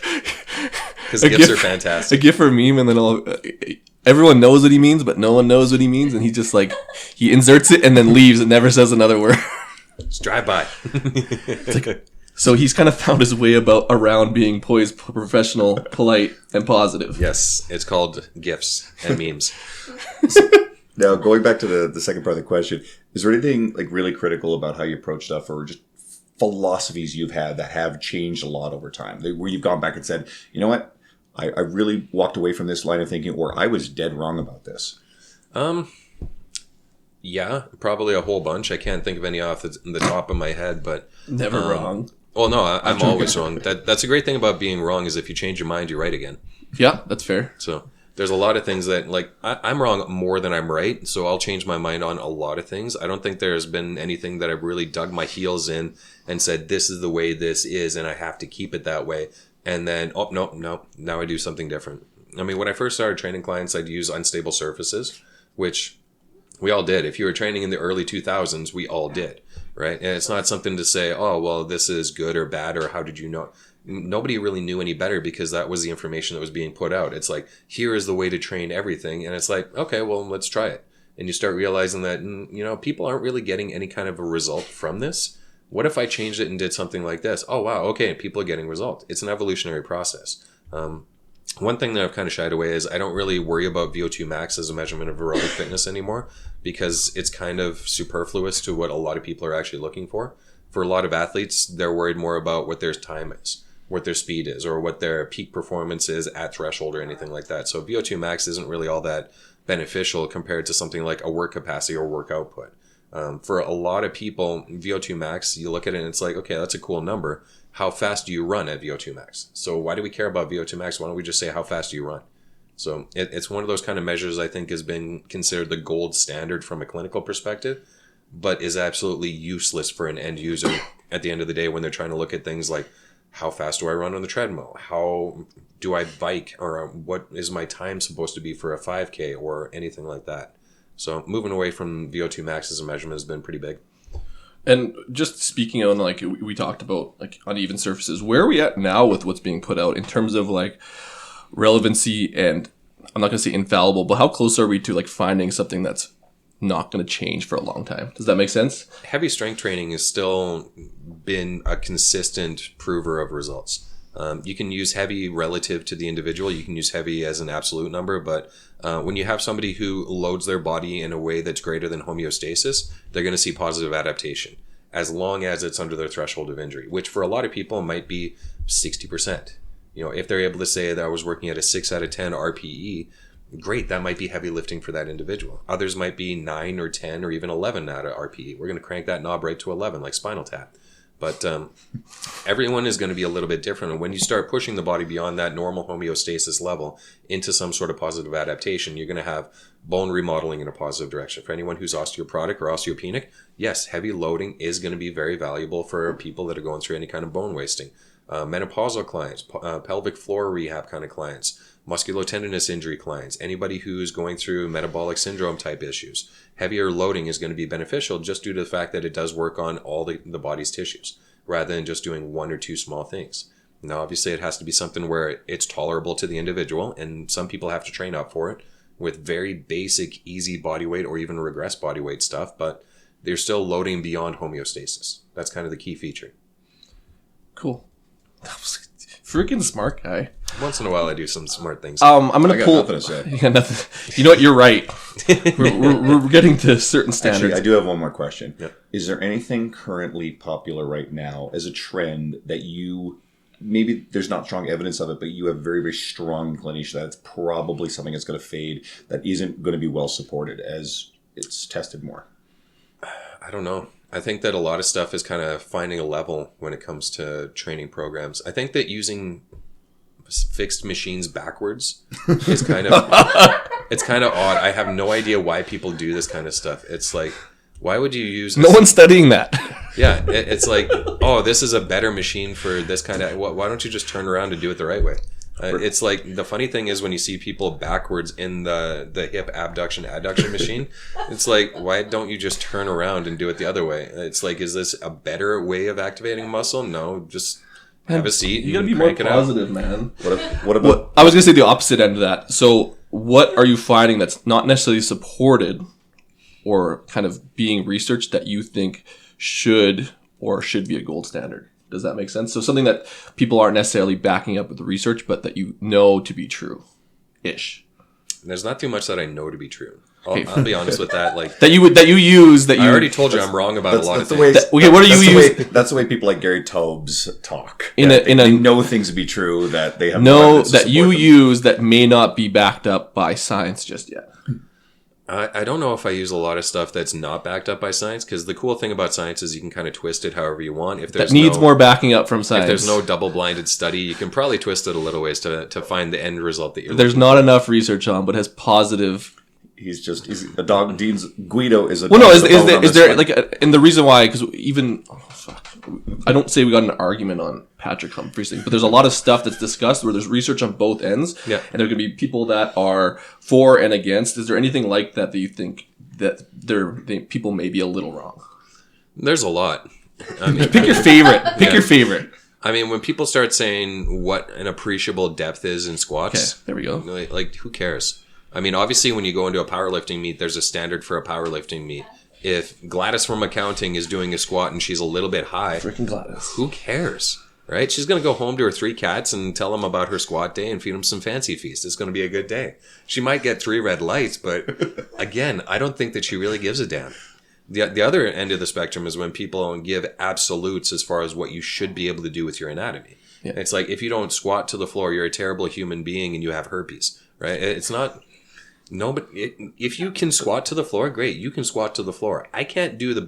Because GIFs are fantastic. A GIF or a meme, and then everyone knows what he means, but no one knows what he means, and he just like, he inserts it and then leaves and never says another word. Just drive by. So he's kind of found his way around being poised, professional, polite, and positive. Yes, it's called GIFs and memes. Now, going back to the second part of the question, is there anything like really critical about how you approach stuff, or just philosophies you've had that have changed a lot over time, where you've gone back and said, you know what, I really walked away from this line of thinking, or I was dead wrong about this? Yeah, probably a whole bunch. I can't think of any off the top of my head, but Never wrong. Well, no, I'm always wrong. That's a great thing about being wrong is if you change your mind, you're right again. Yeah, that's fair. So there's a lot of things that, like, I'm wrong more than I'm right, so I'll change my mind on a lot of things. I don't think there's been anything that I've really dug my heels in and said, this is the way this is, and I have to keep it that way. And then, oh, no, now I do something different. I mean, when I first started training clients, I'd use unstable surfaces, which we all did. If you were training in the early 2000s, we all did, right? And it's not something to say, oh, well, this is good or bad, or how did you know? Nobody really knew any better because that was the information that was being put out. It's like, here is the way to train everything. And it's like, okay, well, let's try it. And you start realizing that, people aren't really getting any kind of a result from this. What if I changed it and did something like this? Oh, wow, okay, people are getting results. It's an evolutionary process. One thing that I've kind of shied away is I don't really worry about VO2 max as a measurement of aerobic fitness anymore because it's kind of superfluous to what a lot of people are actually looking for. For a lot of athletes, they're worried more about what their time is, what their speed is, or what their peak performance is at threshold or anything like that. So VO2 max isn't really all that beneficial compared to something like a work capacity or work output. For a lot of people, VO2 max, you look at it and it's like, okay, that's a cool number. How fast do you run at VO2 max? So why do we care about VO2 max? Why don't we just say how fast do you run? So it's one of those kind of measures I think has been considered the gold standard from a clinical perspective, but is absolutely useless for an end user at the end of the day when they're trying to look at things like, how fast do I run on the treadmill? How do I bike? Or what is my time supposed to be for a 5K or anything like that? So moving away from VO2 max as a measurement has been pretty big. And just speaking on, like, we talked about, like, uneven surfaces, where are we at now with what's being put out in terms of, like, relevancy and, I'm not going to say infallible, but how close are we to, like, finding something that's not going to change for a long time? Does that make sense? Heavy strength training has still been a consistent prover of results. You can use heavy relative to the individual. You can use heavy as an absolute number, but when you have somebody who loads their body in a way that's greater than homeostasis, they're going to see positive adaptation as long as it's under their threshold of injury, which for a lot of people might be 60%. If they're able to say that I was working at a 6 out of 10 RPE, great, that might be heavy lifting for that individual. Others might be 9 or 10 or even 11 out of RPE. We're going to crank that knob right to 11 like Spinal Tap. But everyone is going to be a little bit different. And when you start pushing the body beyond that normal homeostasis level into some sort of positive adaptation, you're going to have bone remodeling in a positive direction. For anyone who's osteoporotic or osteopenic, yes, heavy loading is going to be very valuable for people that are going through any kind of bone wasting. Menopausal clients, pelvic floor rehab kind of clients, musculotendinous injury clients, anybody who's going through metabolic syndrome type issues. Heavier loading is going to be beneficial just due to the fact that it does work on all the body's tissues rather than just doing one or two small things. Now, obviously, it has to be something where it's tolerable to the individual, and some people have to train up for it with very basic, easy body weight or even regress body weight stuff, but they're still loading beyond homeostasis. That's kind of the key feature. Cool. That was freaking smart guy. Once in a while, I do some smart things. I'm gonna I got pull. nothing to say. Yeah, nothing. You know what? You're right. we're getting to certain standards. Actually, I do have one more question. Yeah. Is there anything currently popular right now as a trend that you, maybe there's not strong evidence of it, but you have very, very strong inclination that it's probably something that's going to fade, that isn't going to be well supported as it's tested more? I don't know. I think that a lot of stuff is kind of finding a level when it comes to training programs. I think that using fixed machines backwards is kind of it's kind of odd. I have no idea why people do this kind of stuff. It's like, why would you use No one's studying that. Yeah, it's like, oh, this is a better machine for this kind of. Why don't you just turn around and do it the right way? It's like, the funny thing is when you see people backwards in the hip abduction adduction machine, it's like, why don't you just turn around and do it the other way? It's like, is this a better way of activating muscle? No, just have a seat. You gotta and be more crank it out. positive, man. What about... I was gonna say the opposite end of that. So, what are you finding that's not necessarily supported or kind of being researched that you think should be a gold standard? Does that make sense? So something that people aren't necessarily backing up with the research, but that you know to be true-ish. There's not too much that I know to be true. I'll be honest with that. Like I already told you I'm wrong about a lot of things. What do you use? That's the way people like Gary Taubes talk. They know things to be true that they have no evidence to that you support them. use that may not be backed up by science just yet. I don't know if I use a lot of stuff that's not backed up by science, because the cool thing about science is you can kind of twist it however you want. If there's That needs more backing up from science. If there's no double-blinded study, you can probably twist it a little ways to find the end result that you're There's looking not enough research on, but has positive. He's a dog. Dean's Guido is a. Well, no, dog is there like, and the reason why, because even, I don't say we got an argument on Patrick Humphreys thing, but there's a lot of stuff that's discussed where there's research on both ends, Yeah. and there are going to be people that are for and against. Is there anything like that you think that people may be a little wrong? There's a lot. I mean, Pick your favorite. Pick your favorite. I mean, when people start saying what an appreciable depth is in Okay, squats, there we go. like who cares? I mean, obviously, when you go into a powerlifting meet, there's a standard for a powerlifting meet. If Gladys from accounting is doing a squat and she's a little bit high, Freaking Gladys. who cares? Right? She's going to go home to her 3 cats and tell them about her squat day and feed them some fancy feast. It's going to be a good day. She might get 3 red lights, but again, I don't think that she really gives a damn. The other end of the spectrum is when people give absolutes as far as what you should be able to do with your anatomy. Yeah. It's like, if you don't squat to the floor, you're a terrible human being and you have herpes, right? It's not... No, but if you can squat to the floor, great. You can squat to the floor. I can't do the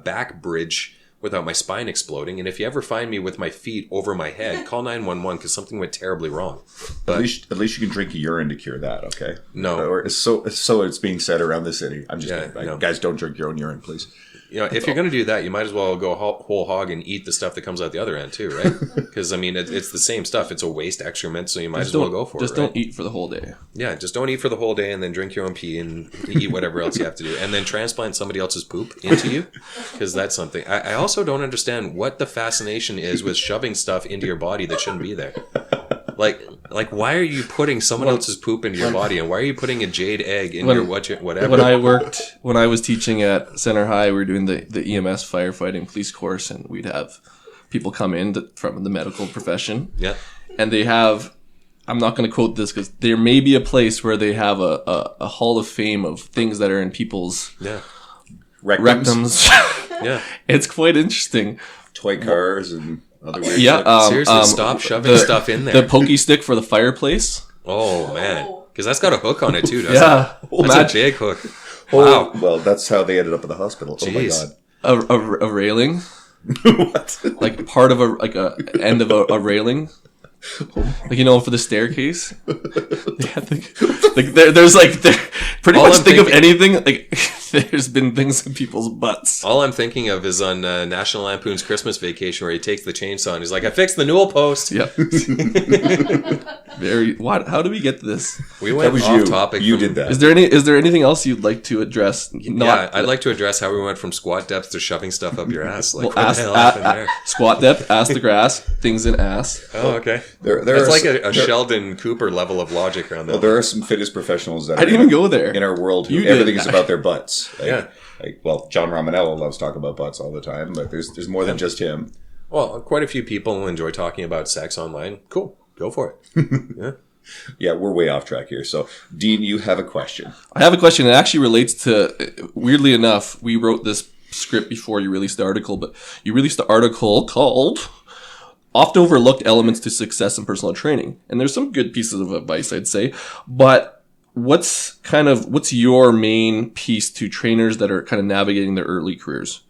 back bridge without my spine exploding. And if you ever find me with my feet over my head, call 911 because something went terribly wrong. But at least you can drink urine to cure that. Okay. No. Or so it's being said around the city. I'm just kidding. no. Guys, don't drink your own urine, please. You know, if you're going to do that, you might as well go whole hog and eat the stuff that comes out the other end too, right? Because I mean, it's the same stuff. It's a waste excrement, so you might as well go for it. Just don't eat for the whole day. Yeah, just don't eat for the whole day, and then drink your own pee and eat whatever else you have to do, and then transplant somebody else's poop into you, because that's something. I also don't understand what the fascination is with shoving stuff into your body that shouldn't be there. Like, why are you putting someone else's poop into your body, and why are you putting a jade egg in your whatever? When I was teaching at Center High, we were doing the EMS firefighting police course, and we'd have people come in from the medical profession. Yeah. And they have, I'm not going to quote this because there may be a place where they have a hall of fame of things that are in people's rectums. Yeah. It's quite interesting. Toy cars and other weird Yeah. shit. Seriously, stop shoving stuff in there. The pokey stick for the fireplace. Oh man, because that's got a hook on it too, doesn't Yeah. it? That's a big hook. Oh, Wow. well, that's how they ended up at the hospital. Jeez. Oh my god. A railing. What? Like part of a end of a railing. Like, for the staircase. They had there's pretty All much I'm think of thinking- anything. Like there's been things in people's butts. All I'm thinking of is on National Lampoon's Christmas Vacation, where he takes the chainsaw and he's like, "I fixed the newel post." Yep. How do we get to this? We went That was off you. topic. You from- did that. Is there anything else you'd like to address? Yeah, I'd like to address how we went from squat depth to shoving stuff up your ass. Like, Well, what the hell happened there? squat depth, ass to grass, things in ass. Oh, okay. There That's are like s- a Sheldon Cooper level of logic around that. Well, there are some fitness professionals that I didn't even go there. in our world who You did. everything is about their butts. Yeah. Well, John Romanello loves talking about butts all the time, but there's more than just him. Well, quite a few people enjoy talking about sex online. Cool. go for it. Yeah. Yeah, we're way off track here. So, Dean, you have a question. I have a question that actually relates to, weirdly enough, we wrote this script before you released the article, but you released an article called Often Overlooked Elements to Success in Personal Training. And there's some good pieces of advice, I'd say. But what's your main piece to trainers that are kind of navigating their early careers?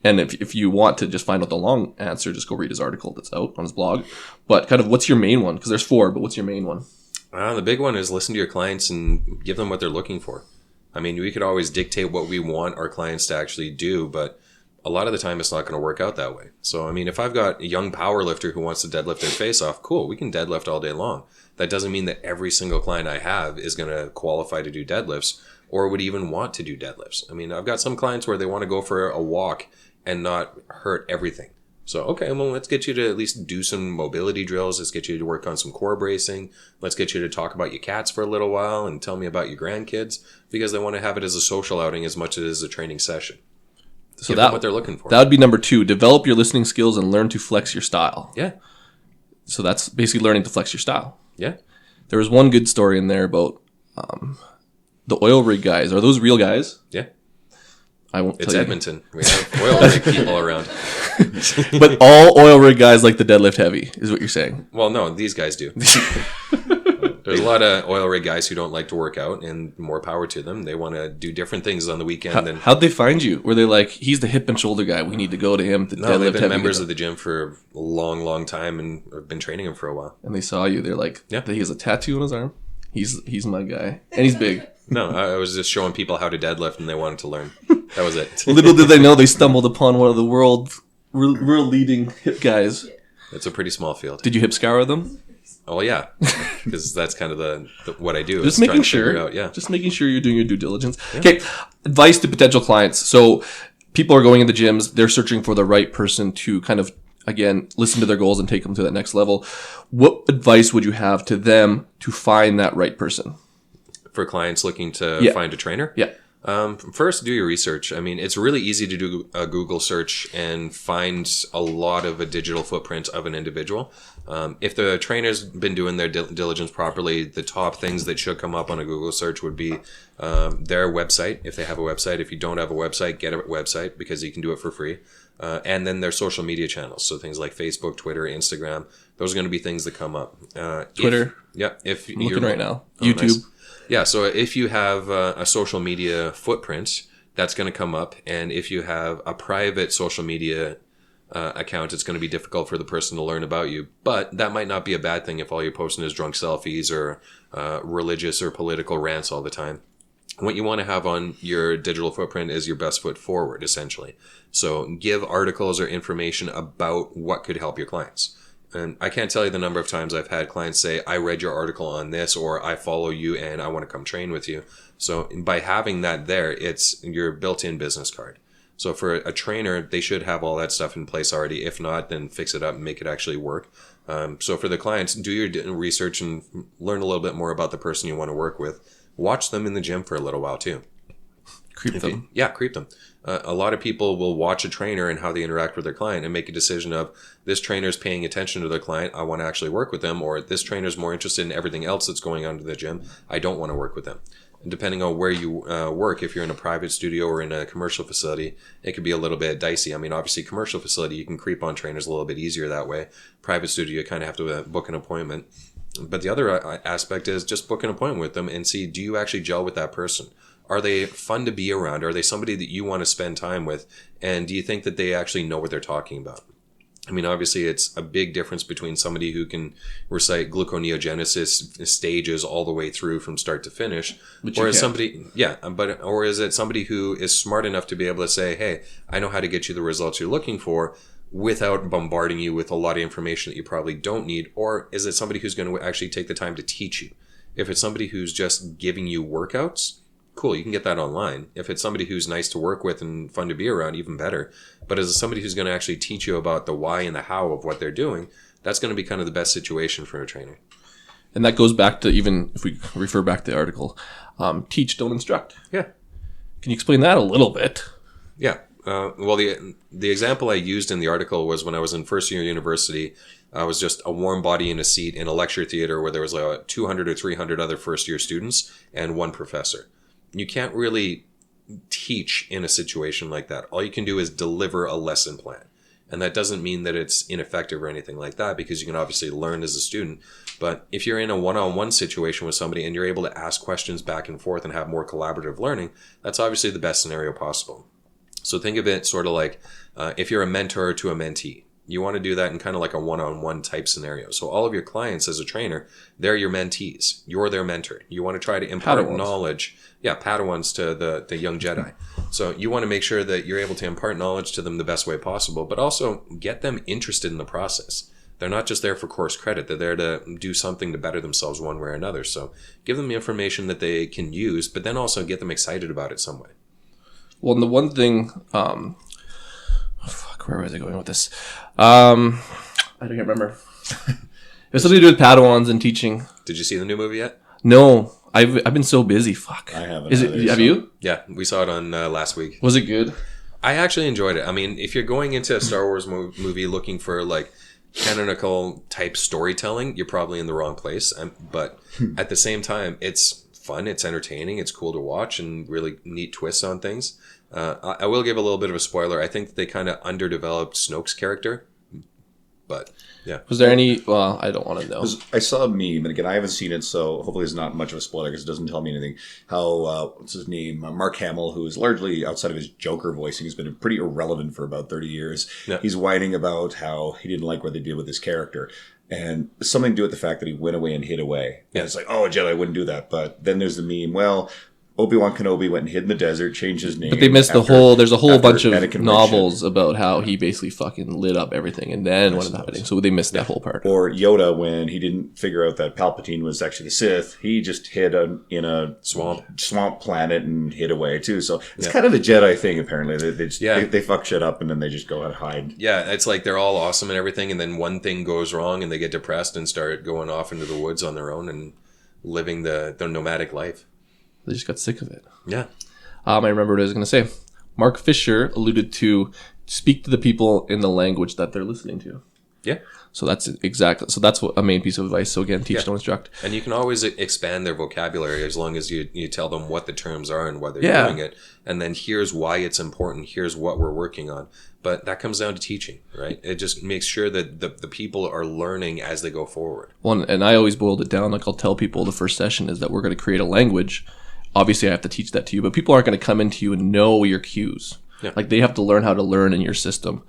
And if you want to just find out the long answer, just go read his article that's out on his blog. But kind of what's your main one? Because there's 4, but what's your main one? The big one is listen to your clients and give them what they're looking for. I mean, we could always dictate what we want our clients to actually do, but a lot of the time it's not going to work out that way. So, I mean, if I've got a young power lifter who wants to deadlift their face off, cool, we can deadlift all day long. That doesn't mean that every single client I have is going to qualify to do deadlifts or would even want to do deadlifts. I mean, I've got some clients where they want to go for a walk and not hurt everything. So, okay, well, let's get you to at least do some mobility drills. Let's get you to work on some core bracing. Let's get you to talk about your cats for a little while and tell me about your grandkids, because they want to have it as a social outing as much as a training session. So that's what they're looking for. That would be number 2. Develop your listening skills and learn to flex your style. Yeah. So that's basically learning to flex your style. Yeah. There was one good story in there about the oil rig guys. Are those real guys? Yeah. I won't tell It's you. Edmonton. We have oil rig people around. But all oil rig guys like the deadlift heavy, is what you're saying. Well, no, these guys do. There's a lot of oil rig guys who don't like to work out, and more power to them. They want to do different things on the weekend. How'd they find you? Were they like, he's the hip and shoulder guy, we need to go to him to No, deadlift they've been heavy? members of the gym for a long, long time, and I've been training them for a while. And they saw you. They're like, Yeah. he has a tattoo on his arm. He's my guy. And he's big. No, I was just showing people how to deadlift, and they wanted to learn. That was it. Little did they know they stumbled upon one of the world leading hip guys. It's a pretty small field. Did you hip scour them? Oh, yeah. Because that's kind of the what I do. Just is try making to figure sure. out, yeah. Just making sure you're doing your due diligence. Okay. Advice to potential clients. So people are going into gyms. They're searching for the right person to kind of, again, listen to their goals and take them to that next level. What advice would you have to them to find that right person? For clients looking to find a trainer? Yeah. First, do your research. I mean, it's really easy to do a Google search and find a lot of a digital footprint of an individual. If the trainer's been doing their diligence properly, the top things that should come up on a Google search would be their website, if they have a website. If you don't have a website, get a website, because you can do it for free. And then their social media channels. So things like Facebook, Twitter, Instagram. Those are going to be things that come up. Twitter. If I'm you're looking right now. Oh, YouTube. nice. Yeah, so if you have a social media footprint, that's going to come up. And if you have a private social media account, it's going to be difficult for the person to learn about you. But that might not be a bad thing if all you're posting is drunk selfies or religious or political rants all the time. What you want to have on your digital footprint is your best foot forward, essentially. So give articles or information about what could help your clients. And I can't tell you the number of times I've had clients say, I read your article on this, or I follow you and I want to come train with you. So by having that there, it's your built-in business card. So for a trainer, they should have all that stuff in place already. If not, then fix it up and make it actually work. So for the clients, do your research and learn a little bit more about the person you want to work with. Watch them in the gym for a little while too. Creep them. Creep them. A lot of people will watch a trainer and how they interact with their client and make a decision of, this trainer's paying attention to their client, I want to actually work with them, or this trainer's more interested in everything else that's going on to the gym, I don't want to work with them. And depending on where you work, if you're in a private studio or in a commercial facility, it could be a little bit dicey. I mean, obviously, commercial facility, you can creep on trainers a little bit easier that way. Private studio, you kind of have to book an appointment. But the other aspect is just book an appointment with them and see, do you actually gel with that person? Are they fun to be around? Are they somebody that you want to spend time with? And do you think that they actually know what they're talking about? I mean, obviously, it's a big difference between somebody who can recite gluconeogenesis stages all the way through from start to finish, or is or is it somebody who is smart enough to be able to say, hey, I know how to get you the results you're looking for without bombarding you with a lot of information that you probably don't need? Or is it somebody who's going to actually take the time to teach you? If it's somebody who's just giving you workouts, cool, you can get that online. If it's somebody who's nice to work with and fun to be around, even better. But as somebody who's going to actually teach you about the why and the how of what they're doing, that's going to be kind of the best situation for a trainer. And that goes back to, even if we refer back to the article, teach, don't instruct. Yeah. Can you explain that a little bit? Yeah. Well, the example I used in the article was when I was in first year university, I was just a warm body in a seat in a lecture theater where there was like 200 or 300 other first year students and one professor. You can't really teach in a situation like that. All you can do is deliver a lesson plan. And that doesn't mean that it's ineffective or anything like that, because you can obviously learn as a student. But if you're in a one-on-one situation with somebody and you're able to ask questions back and forth and have more collaborative learning, that's obviously the best scenario possible. So think of it sort of like if you're a mentor to a mentee. You want to do that in kind of like a one-on-one type scenario. So all of your clients as a trainer, they're your mentees. You're their mentor. You want to try to impart Padawans. knowledge. Yeah, Padawans to the young Jedi. So you want to make sure that you're able to impart knowledge to them the best way possible, but also get them interested in the process. They're not just there for course credit. They're there to do something to better themselves one way or another. So give them the information that they can use, but then also get them excited about it some way. Well, and the one thing, where was I going with this? I don't remember. It was something to do with Padawans and teaching. Did you see the new movie yet? No, I've been so busy. Fuck. I haven't. Is it? either, Have so- you? Yeah, we saw it on last week. Was it good? I actually enjoyed it. I mean, if you're going into a Star Wars movie looking for like canonical type storytelling, you're probably in the wrong place. But at the same time, it's fun, it's entertaining, it's cool to watch, and really neat twists on things. I will give a little bit of a spoiler. I think that they kind of underdeveloped Snoke's character, but yeah. Was there any? Well, I don't want to know. I saw a meme, and again, I haven't seen it, so hopefully it's not much of a spoiler because it doesn't tell me anything. How, what's his name? Mark Hamill, who is largely outside of his Joker voicing, has been pretty irrelevant for about 30 years. Yeah. He's whining about how he didn't like what they did with his character. And something to do with the fact that he went away and hid away. Yeah. And it's like, oh, a Jedi wouldn't do that. But then there's the meme, well, Obi-Wan Kenobi went and hid in the desert, changed his name. But they missed after- there's a whole after bunch of Anakin went novels about how he basically fucking lit up everything and then what suppose. happening. So they missed that whole part. Or Yoda, when he didn't figure out that Palpatine was actually the Sith, he just hid in a swamp planet and hid away too. So it's kind of the Jedi thing. Apparently, they fuck shit up and then they just go and hide. Yeah, it's like they're all awesome and everything, and then one thing goes wrong and they get depressed and start going off into the woods on their own and living their nomadic life. They just got sick of it. Yeah. I remember what I was going to say. Mark Fisher alluded to speak to the people in the language that they're listening to. Yeah. So that's what a main piece of advice. So again, teach, don't instruct. And you can always expand their vocabulary as long as you tell them what the terms are and why they're doing it. And then here's why it's important. Here's what we're working on. But that comes down to teaching, right? It just makes sure that the people are learning as they go forward. One, and I always boiled it down. Like I'll tell people the first session is that we're going to create a language. Obviously, I have to teach that to you, but people aren't going to come into you and know your cues. Yeah. Like they have to learn how to learn in your system.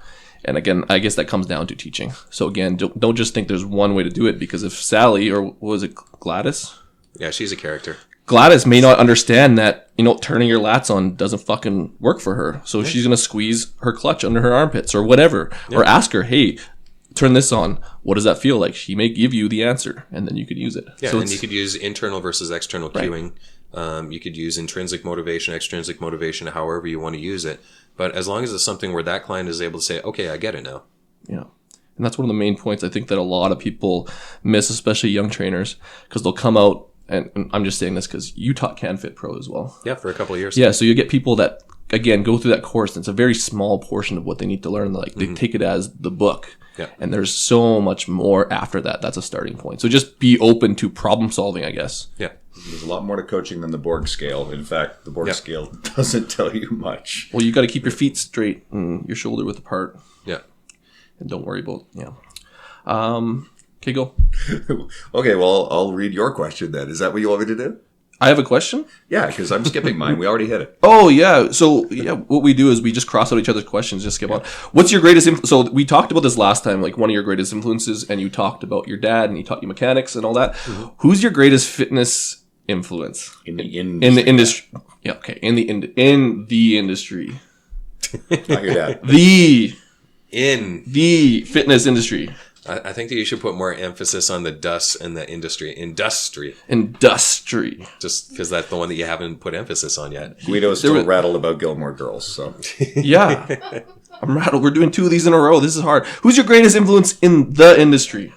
And again, I guess that comes down to teaching. So again, don't just think there's one way to do it, because if Sally, or what was it, Gladys? Yeah, she's a character. Gladys may not understand that, turning your lats on doesn't fucking work for her. So she's going to squeeze her clutch under her armpits or whatever. Yeah. Or ask her, hey, turn this on. What does that feel like? She may give you the answer, and then you could use it. Yeah, so and you could use internal versus external cueing. You could use intrinsic motivation, extrinsic motivation, however you want to use it. But as long as it's something where that client is able to say, okay, I get it now. Yeah. And that's one of the main points I think that a lot of people miss, especially young trainers, because they'll come out, and I'm just saying this because you taught CanFit Pro as well. Yeah, for a couple of years. Yeah, so you get people that, again, go through that course, and it's a very small portion of what they need to learn. Like, they take it as the book. Yeah. And there's so much more after that. That's a starting point. So just be open to problem solving, I guess. Yeah. There's a lot more to coaching than the Borg scale. In fact, the Borg scale doesn't tell you much. Well, you got to keep your feet straight and your shoulder width apart. Yeah. And don't worry about, okay, go. Okay, well, I'll read your question then. Is that what you want me to do? I have a question? Yeah, because I'm skipping mine. We already hit it. Oh, yeah. So, what we do is we just cross out each other's questions, just skip on. What's your greatest influence? So, we talked about this last time, like one of your greatest influences, and you talked about your dad, and he taught you mechanics and all that. Mm-hmm. Who's your greatest fitness influence? In the industry. Yeah, okay. In the industry. Not your dad. The fitness industry. I think that you should put more emphasis on the dust and the industry. Industry. Just because that's the one that you haven't put emphasis on yet. Guido's still rattled about Gilmore Girls, so. Yeah. I'm rattled. We're doing 2 of these in a row. This is hard. Who's your greatest influence in the industry?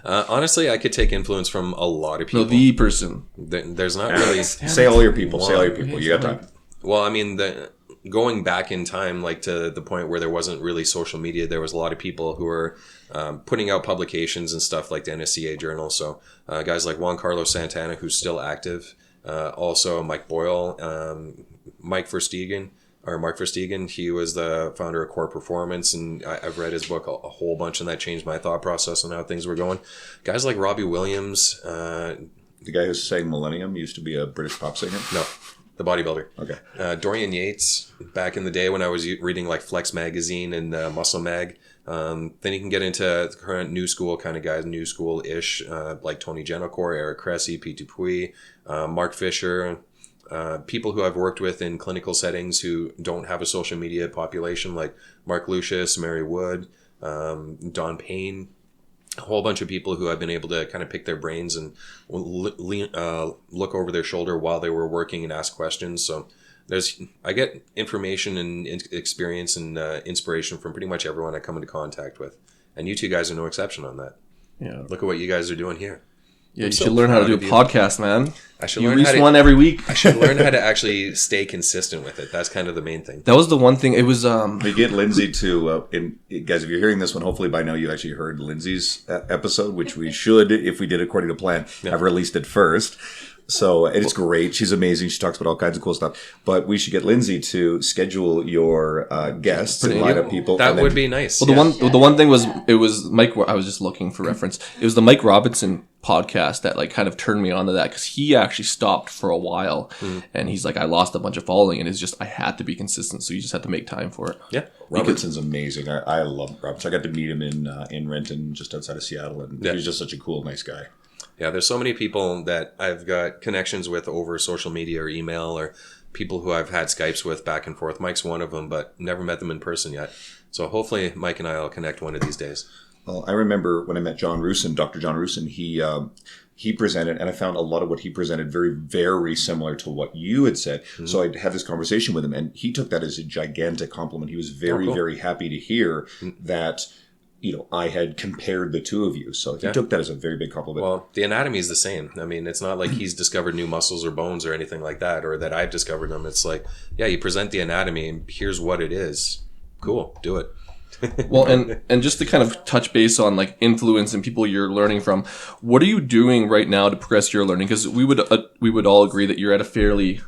Honestly, I could take influence from a lot of people. No, the person. There's not really... Say all your people. Say all your people. You got time. Well, I mean, the going back in time, like to the point where there wasn't really social media, there was a lot of people who were putting out publications and stuff like the NSCA Journal. So guys like Juan Carlos Santana, who's still active, also Mike Boyle, Mark Verstegen, he was the founder of Core Performance, and I've read his book a whole bunch, and that changed my thought process on how things were going. Guys like Robbie Williams. The guy who's saying Millennium used to be a British pop singer? No, the bodybuilder. Okay. Dorian Yates, back in the day when I was reading like Flex Magazine and Muscle Mag. Then you can get into the current new school kind of guys, new school-ish, like Tony Genocor, Eric Cressy, Pete Dupuis, Mark Fisher, people who I've worked with in clinical settings who don't have a social media population, like Mark Lucius, Mary Wood, Don Payne, a whole bunch of people who I've been able to kind of pick their brains and look over their shoulder while they were working and ask questions. So I get information and experience and inspiration from pretty much everyone I come into contact with. And you two guys are no exception on that. Yeah. Look at what you guys are doing here. Yeah, you should learn how to do a podcast, man. I should you learn release one every week. I should learn how to actually stay consistent with it. That's kind of the main thing. That was the one thing. It was We get Lindsay to guys. If you're hearing this one, hopefully by now you've actually heard Lindsay's episode, which we should, if we did according to plan, have released it first. So it's great. She's amazing. She talks about all kinds of cool stuff. But we should get Lindsay to schedule your guests and line up people. That would be nice. Well, the one thing was it was Mike. I was just looking for reference. It was the Mike Robinson podcast that like kind of turned me on to that, because he actually stopped for a while and he's like, I lost a bunch of following, and it's just I had to be consistent, so you just had to make time for it. Yeah, Robinson's amazing. I love Robinson. I got to meet him in Renton, just outside of Seattle, and he's just such a cool, nice guy. Yeah, there's so many people that I've got connections with over social media or email, or people who I've had Skypes with back and forth. Mike's one of them, but never met them in person yet. So hopefully Mike and I will connect one of these days. Well, I remember when I met John Rusin, Dr. John Rusin, he presented, and I found a lot of what he presented very, very similar to what you had said. Mm-hmm. So I had this conversation with him, and he took that as a gigantic compliment. He was very, very happy to hear that, I had compared the two of you. So he took that as a very big compliment. Well, the anatomy is the same. I mean, it's not like he's discovered new muscles or bones or anything like that, or that I've discovered them. It's like, you present the anatomy and here's what it is. Cool, do it. Well, and just to kind of touch base on like influence and people you're learning from, what are you doing right now to progress your learning? Because we would all agree that you're at a fairly...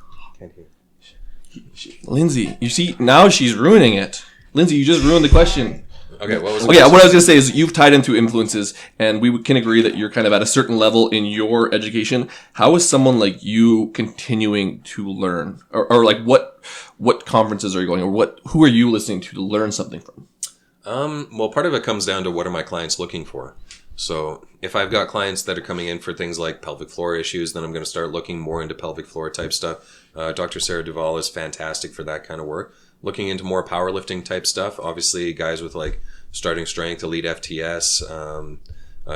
Lindsay, you see, now she's ruining it. Lindsay, you just ruined the question. Okay, what was what I was going to say is you've tied into influences, and we can agree that you're kind of at a certain level in your education. How is someone like you continuing to learn? Or like what conferences are you going, or who are you listening to learn something from? Well, part of it comes down to what are my clients looking for. So if I've got clients that are coming in for things like pelvic floor issues, then I'm going to start looking more into pelvic floor type stuff. Dr. Sarah Duvall is fantastic for that kind of work. Looking into more powerlifting type stuff, obviously guys with like Starting Strength, Elite FTS,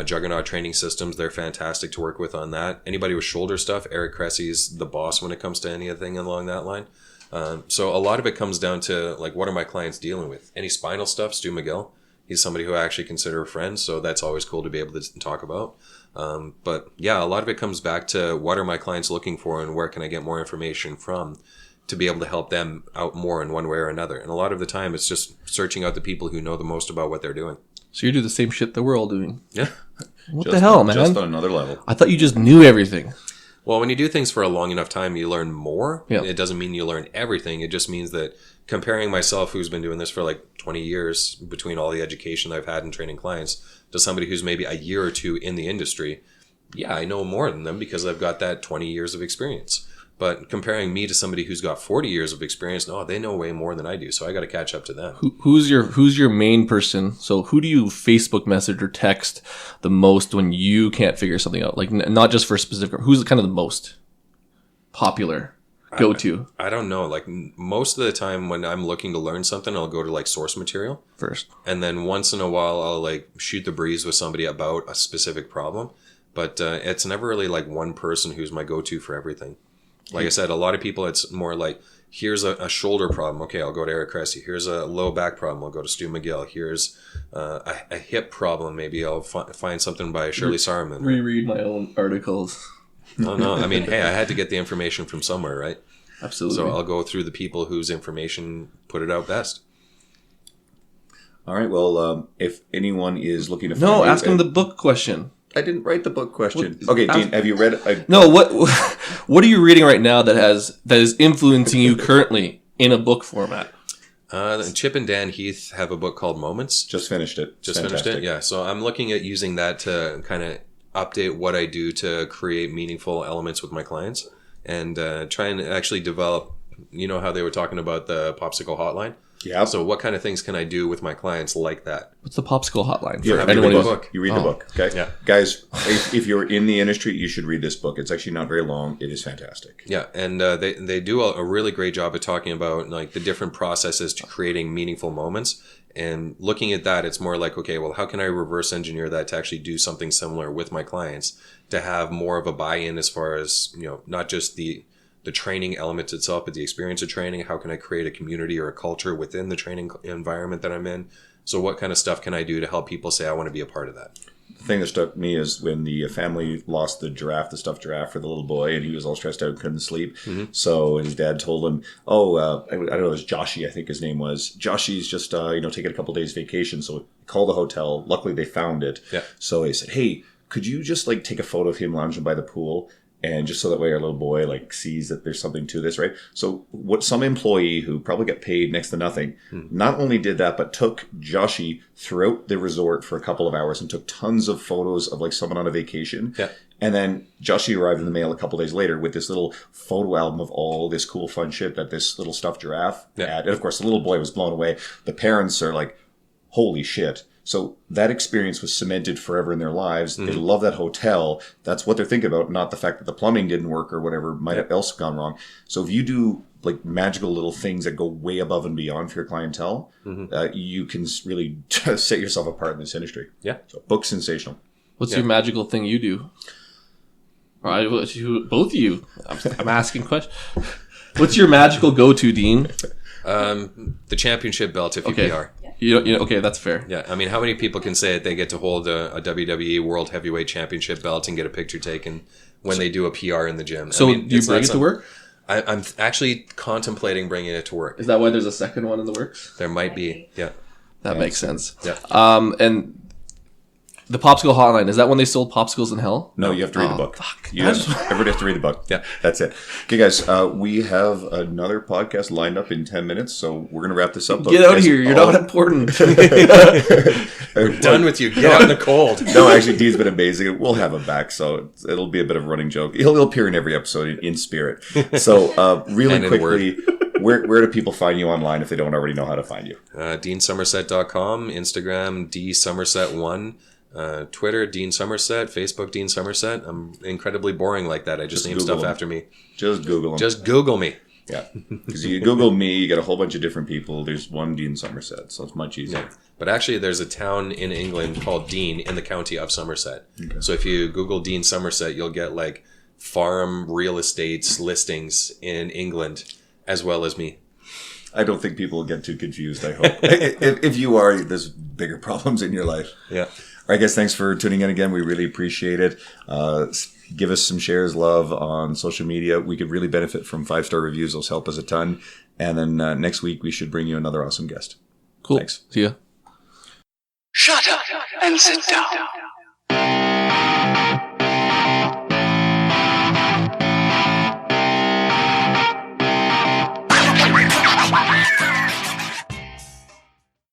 Juggernaut training systems, they're fantastic to work with on that. Anybody with shoulder stuff, Eric Cressy's the boss when it comes to anything along that line. So a lot of it comes down to like, what are my clients dealing with? Any spinal stuff, Stu McGill. He's somebody who I actually consider a friend, so that's always cool to be able to talk about. But yeah, a lot of it comes back to what are my clients looking for and where can I get more information from to be able to help them out more in one way or another. And a lot of the time, it's just searching out the people who know the most about what they're doing. So you do the same shit that we're all doing. Yeah. What the hell, man? Just on another level. I thought you just knew everything. Well, when you do things for a long enough time, you learn more. Yeah. It doesn't mean you learn everything. It just means that comparing myself, who's been doing this for like 20 years, between all the education I've had in training clients, to somebody who's maybe a year or two in the industry, yeah, I know more than them because I've got that 20 years of experience. But comparing me to somebody who's got 40 years of experience, no, they know way more than I do. So I got to catch up to them. Who's your main person? So who do you Facebook message or text the most when you can't figure something out? Like not just for a specific, who's kind of the most popular go-to? I don't know. Like most of the time when I'm looking to learn something, I'll go to like source material first. And then once in a while, I'll like shoot the breeze with somebody about a specific problem. But it's never really like one person who's my go-to for everything. Like I said, a lot of people, it's more like, here's a shoulder problem. Okay, I'll go to Eric Cressy. Here's a low back problem. I'll go to Stu McGill. Here's a hip problem. Maybe I'll find something by Shirley Saruman. Reread my own articles. Oh, no. I mean, hey, I had to get the information from somewhere, right? Absolutely. So I'll go through the people whose information put it out best. All right. Well, if anyone is looking to find No, you, ask him the book question. I didn't write the book question. What- Okay, Dean, have you read it? No, what are you reading right now that is influencing you currently in a book format? Chip and Dan Heath have a book called Moments. Just finished it. Just finished it? Yeah. So I'm looking at using that to kind of update what I do to create meaningful elements with my clients and try and actually develop, you know how they were talking about the popsicle hotline? Yeah. So what kind of things can I do with my clients like that? What's the popsicle hotline? You For read anyone the who's- book. You read the book. Okay. Yeah. Guys, if you're in the industry, you should read this book. It's actually not very long. It is fantastic. Yeah, and they do a really great job of talking about like the different processes to creating meaningful moments. And looking at that, it's more like, okay, well, how can I reverse engineer that to actually do something similar with my clients to have more of a buy-in as far as, you know, not just the training elements itself, but the experience of training. How can I create a community or a culture within the training environment that I'm in? So what kind of stuff can I do to help people say, I want to be a part of that? The thing that struck me is when the family lost the giraffe, the stuffed giraffe for the little boy, and he was all stressed out and couldn't sleep. Mm-hmm. So his dad told him, I don't know, it was Joshy, I think his name was. Joshy's just, taking a couple days vacation. So call the hotel. Luckily they found it. Yeah. So he said, hey, could you just like take a photo of him lounging by the pool? And just so that way our little boy like sees that there's something to this, right? So what some employee who probably got paid next to nothing, not only did that, but took Joshy throughout the resort for a couple of hours and took tons of photos of like someone on a vacation. Yeah. And then Joshy arrived in the mail a couple days later with this little photo album of all this cool fun shit that this little stuffed giraffe had. And of course the little boy was blown away. The parents are like, holy shit. So that experience was cemented forever in their lives. They love that hotel. That's what they're thinking about, not the fact that the plumbing didn't work or whatever might have else gone wrong. So if you do like magical little things that go way above and beyond for your clientele, you can really set yourself apart in this industry. Yeah. So book sensational. What's your magical thing you do? Both of you. I'm asking questions. What's your magical go-to, Dean? The championship belt if you Okay. PR. Okay, that's fair. Yeah, I mean, how many people can say that they get to hold a WWE World Heavyweight Championship belt and get a picture taken when they do a PR in the gym? So I mean, do you it's bring not it to work? I'm actually contemplating bringing it to work. Is that why there's a second one in the works? There might be, yeah. That makes sense. Yeah. And the popsicle hotline, is that when they sold popsicles in hell? No, you have to read the book. Fuck. Everybody has to read the book. Yeah, that's it. Okay, guys, we have another podcast lined up in 10 minutes, so we're going to wrap this up. Get out of here. You're not important. We're done with you. Get out in the cold. No, actually, Dean's been amazing. We'll have him back, so it'll be a bit of a running joke. He'll appear in every episode in spirit. So, really And in quickly, where do people find you online if they don't already know how to find you? DeanSomerset.com, Instagram, DSomerset1. Twitter, Dean Somerset, Facebook, Dean Somerset. I'm incredibly boring like that. I just name Google stuff him. after me. Just Google him. Just Google me. Yeah. Because you Google me, you get a whole bunch of different people. There's one Dean Somerset, so it's much easier. But actually, there's a town in England called Dean in the county of Somerset. Okay. So if you Google Dean Somerset, you'll get like farm real estates listings in England as well as me. I don't think people will get too confused, I hope. If you are, there's bigger problems in your life. Yeah. All right, guys, thanks for tuning in again. We really appreciate it. Give us some shares, love on social media. We could really benefit from 5-star reviews. Those help us a ton. And then next week, we should bring you another awesome guest. Cool. Thanks. See ya. Shut up and sit down.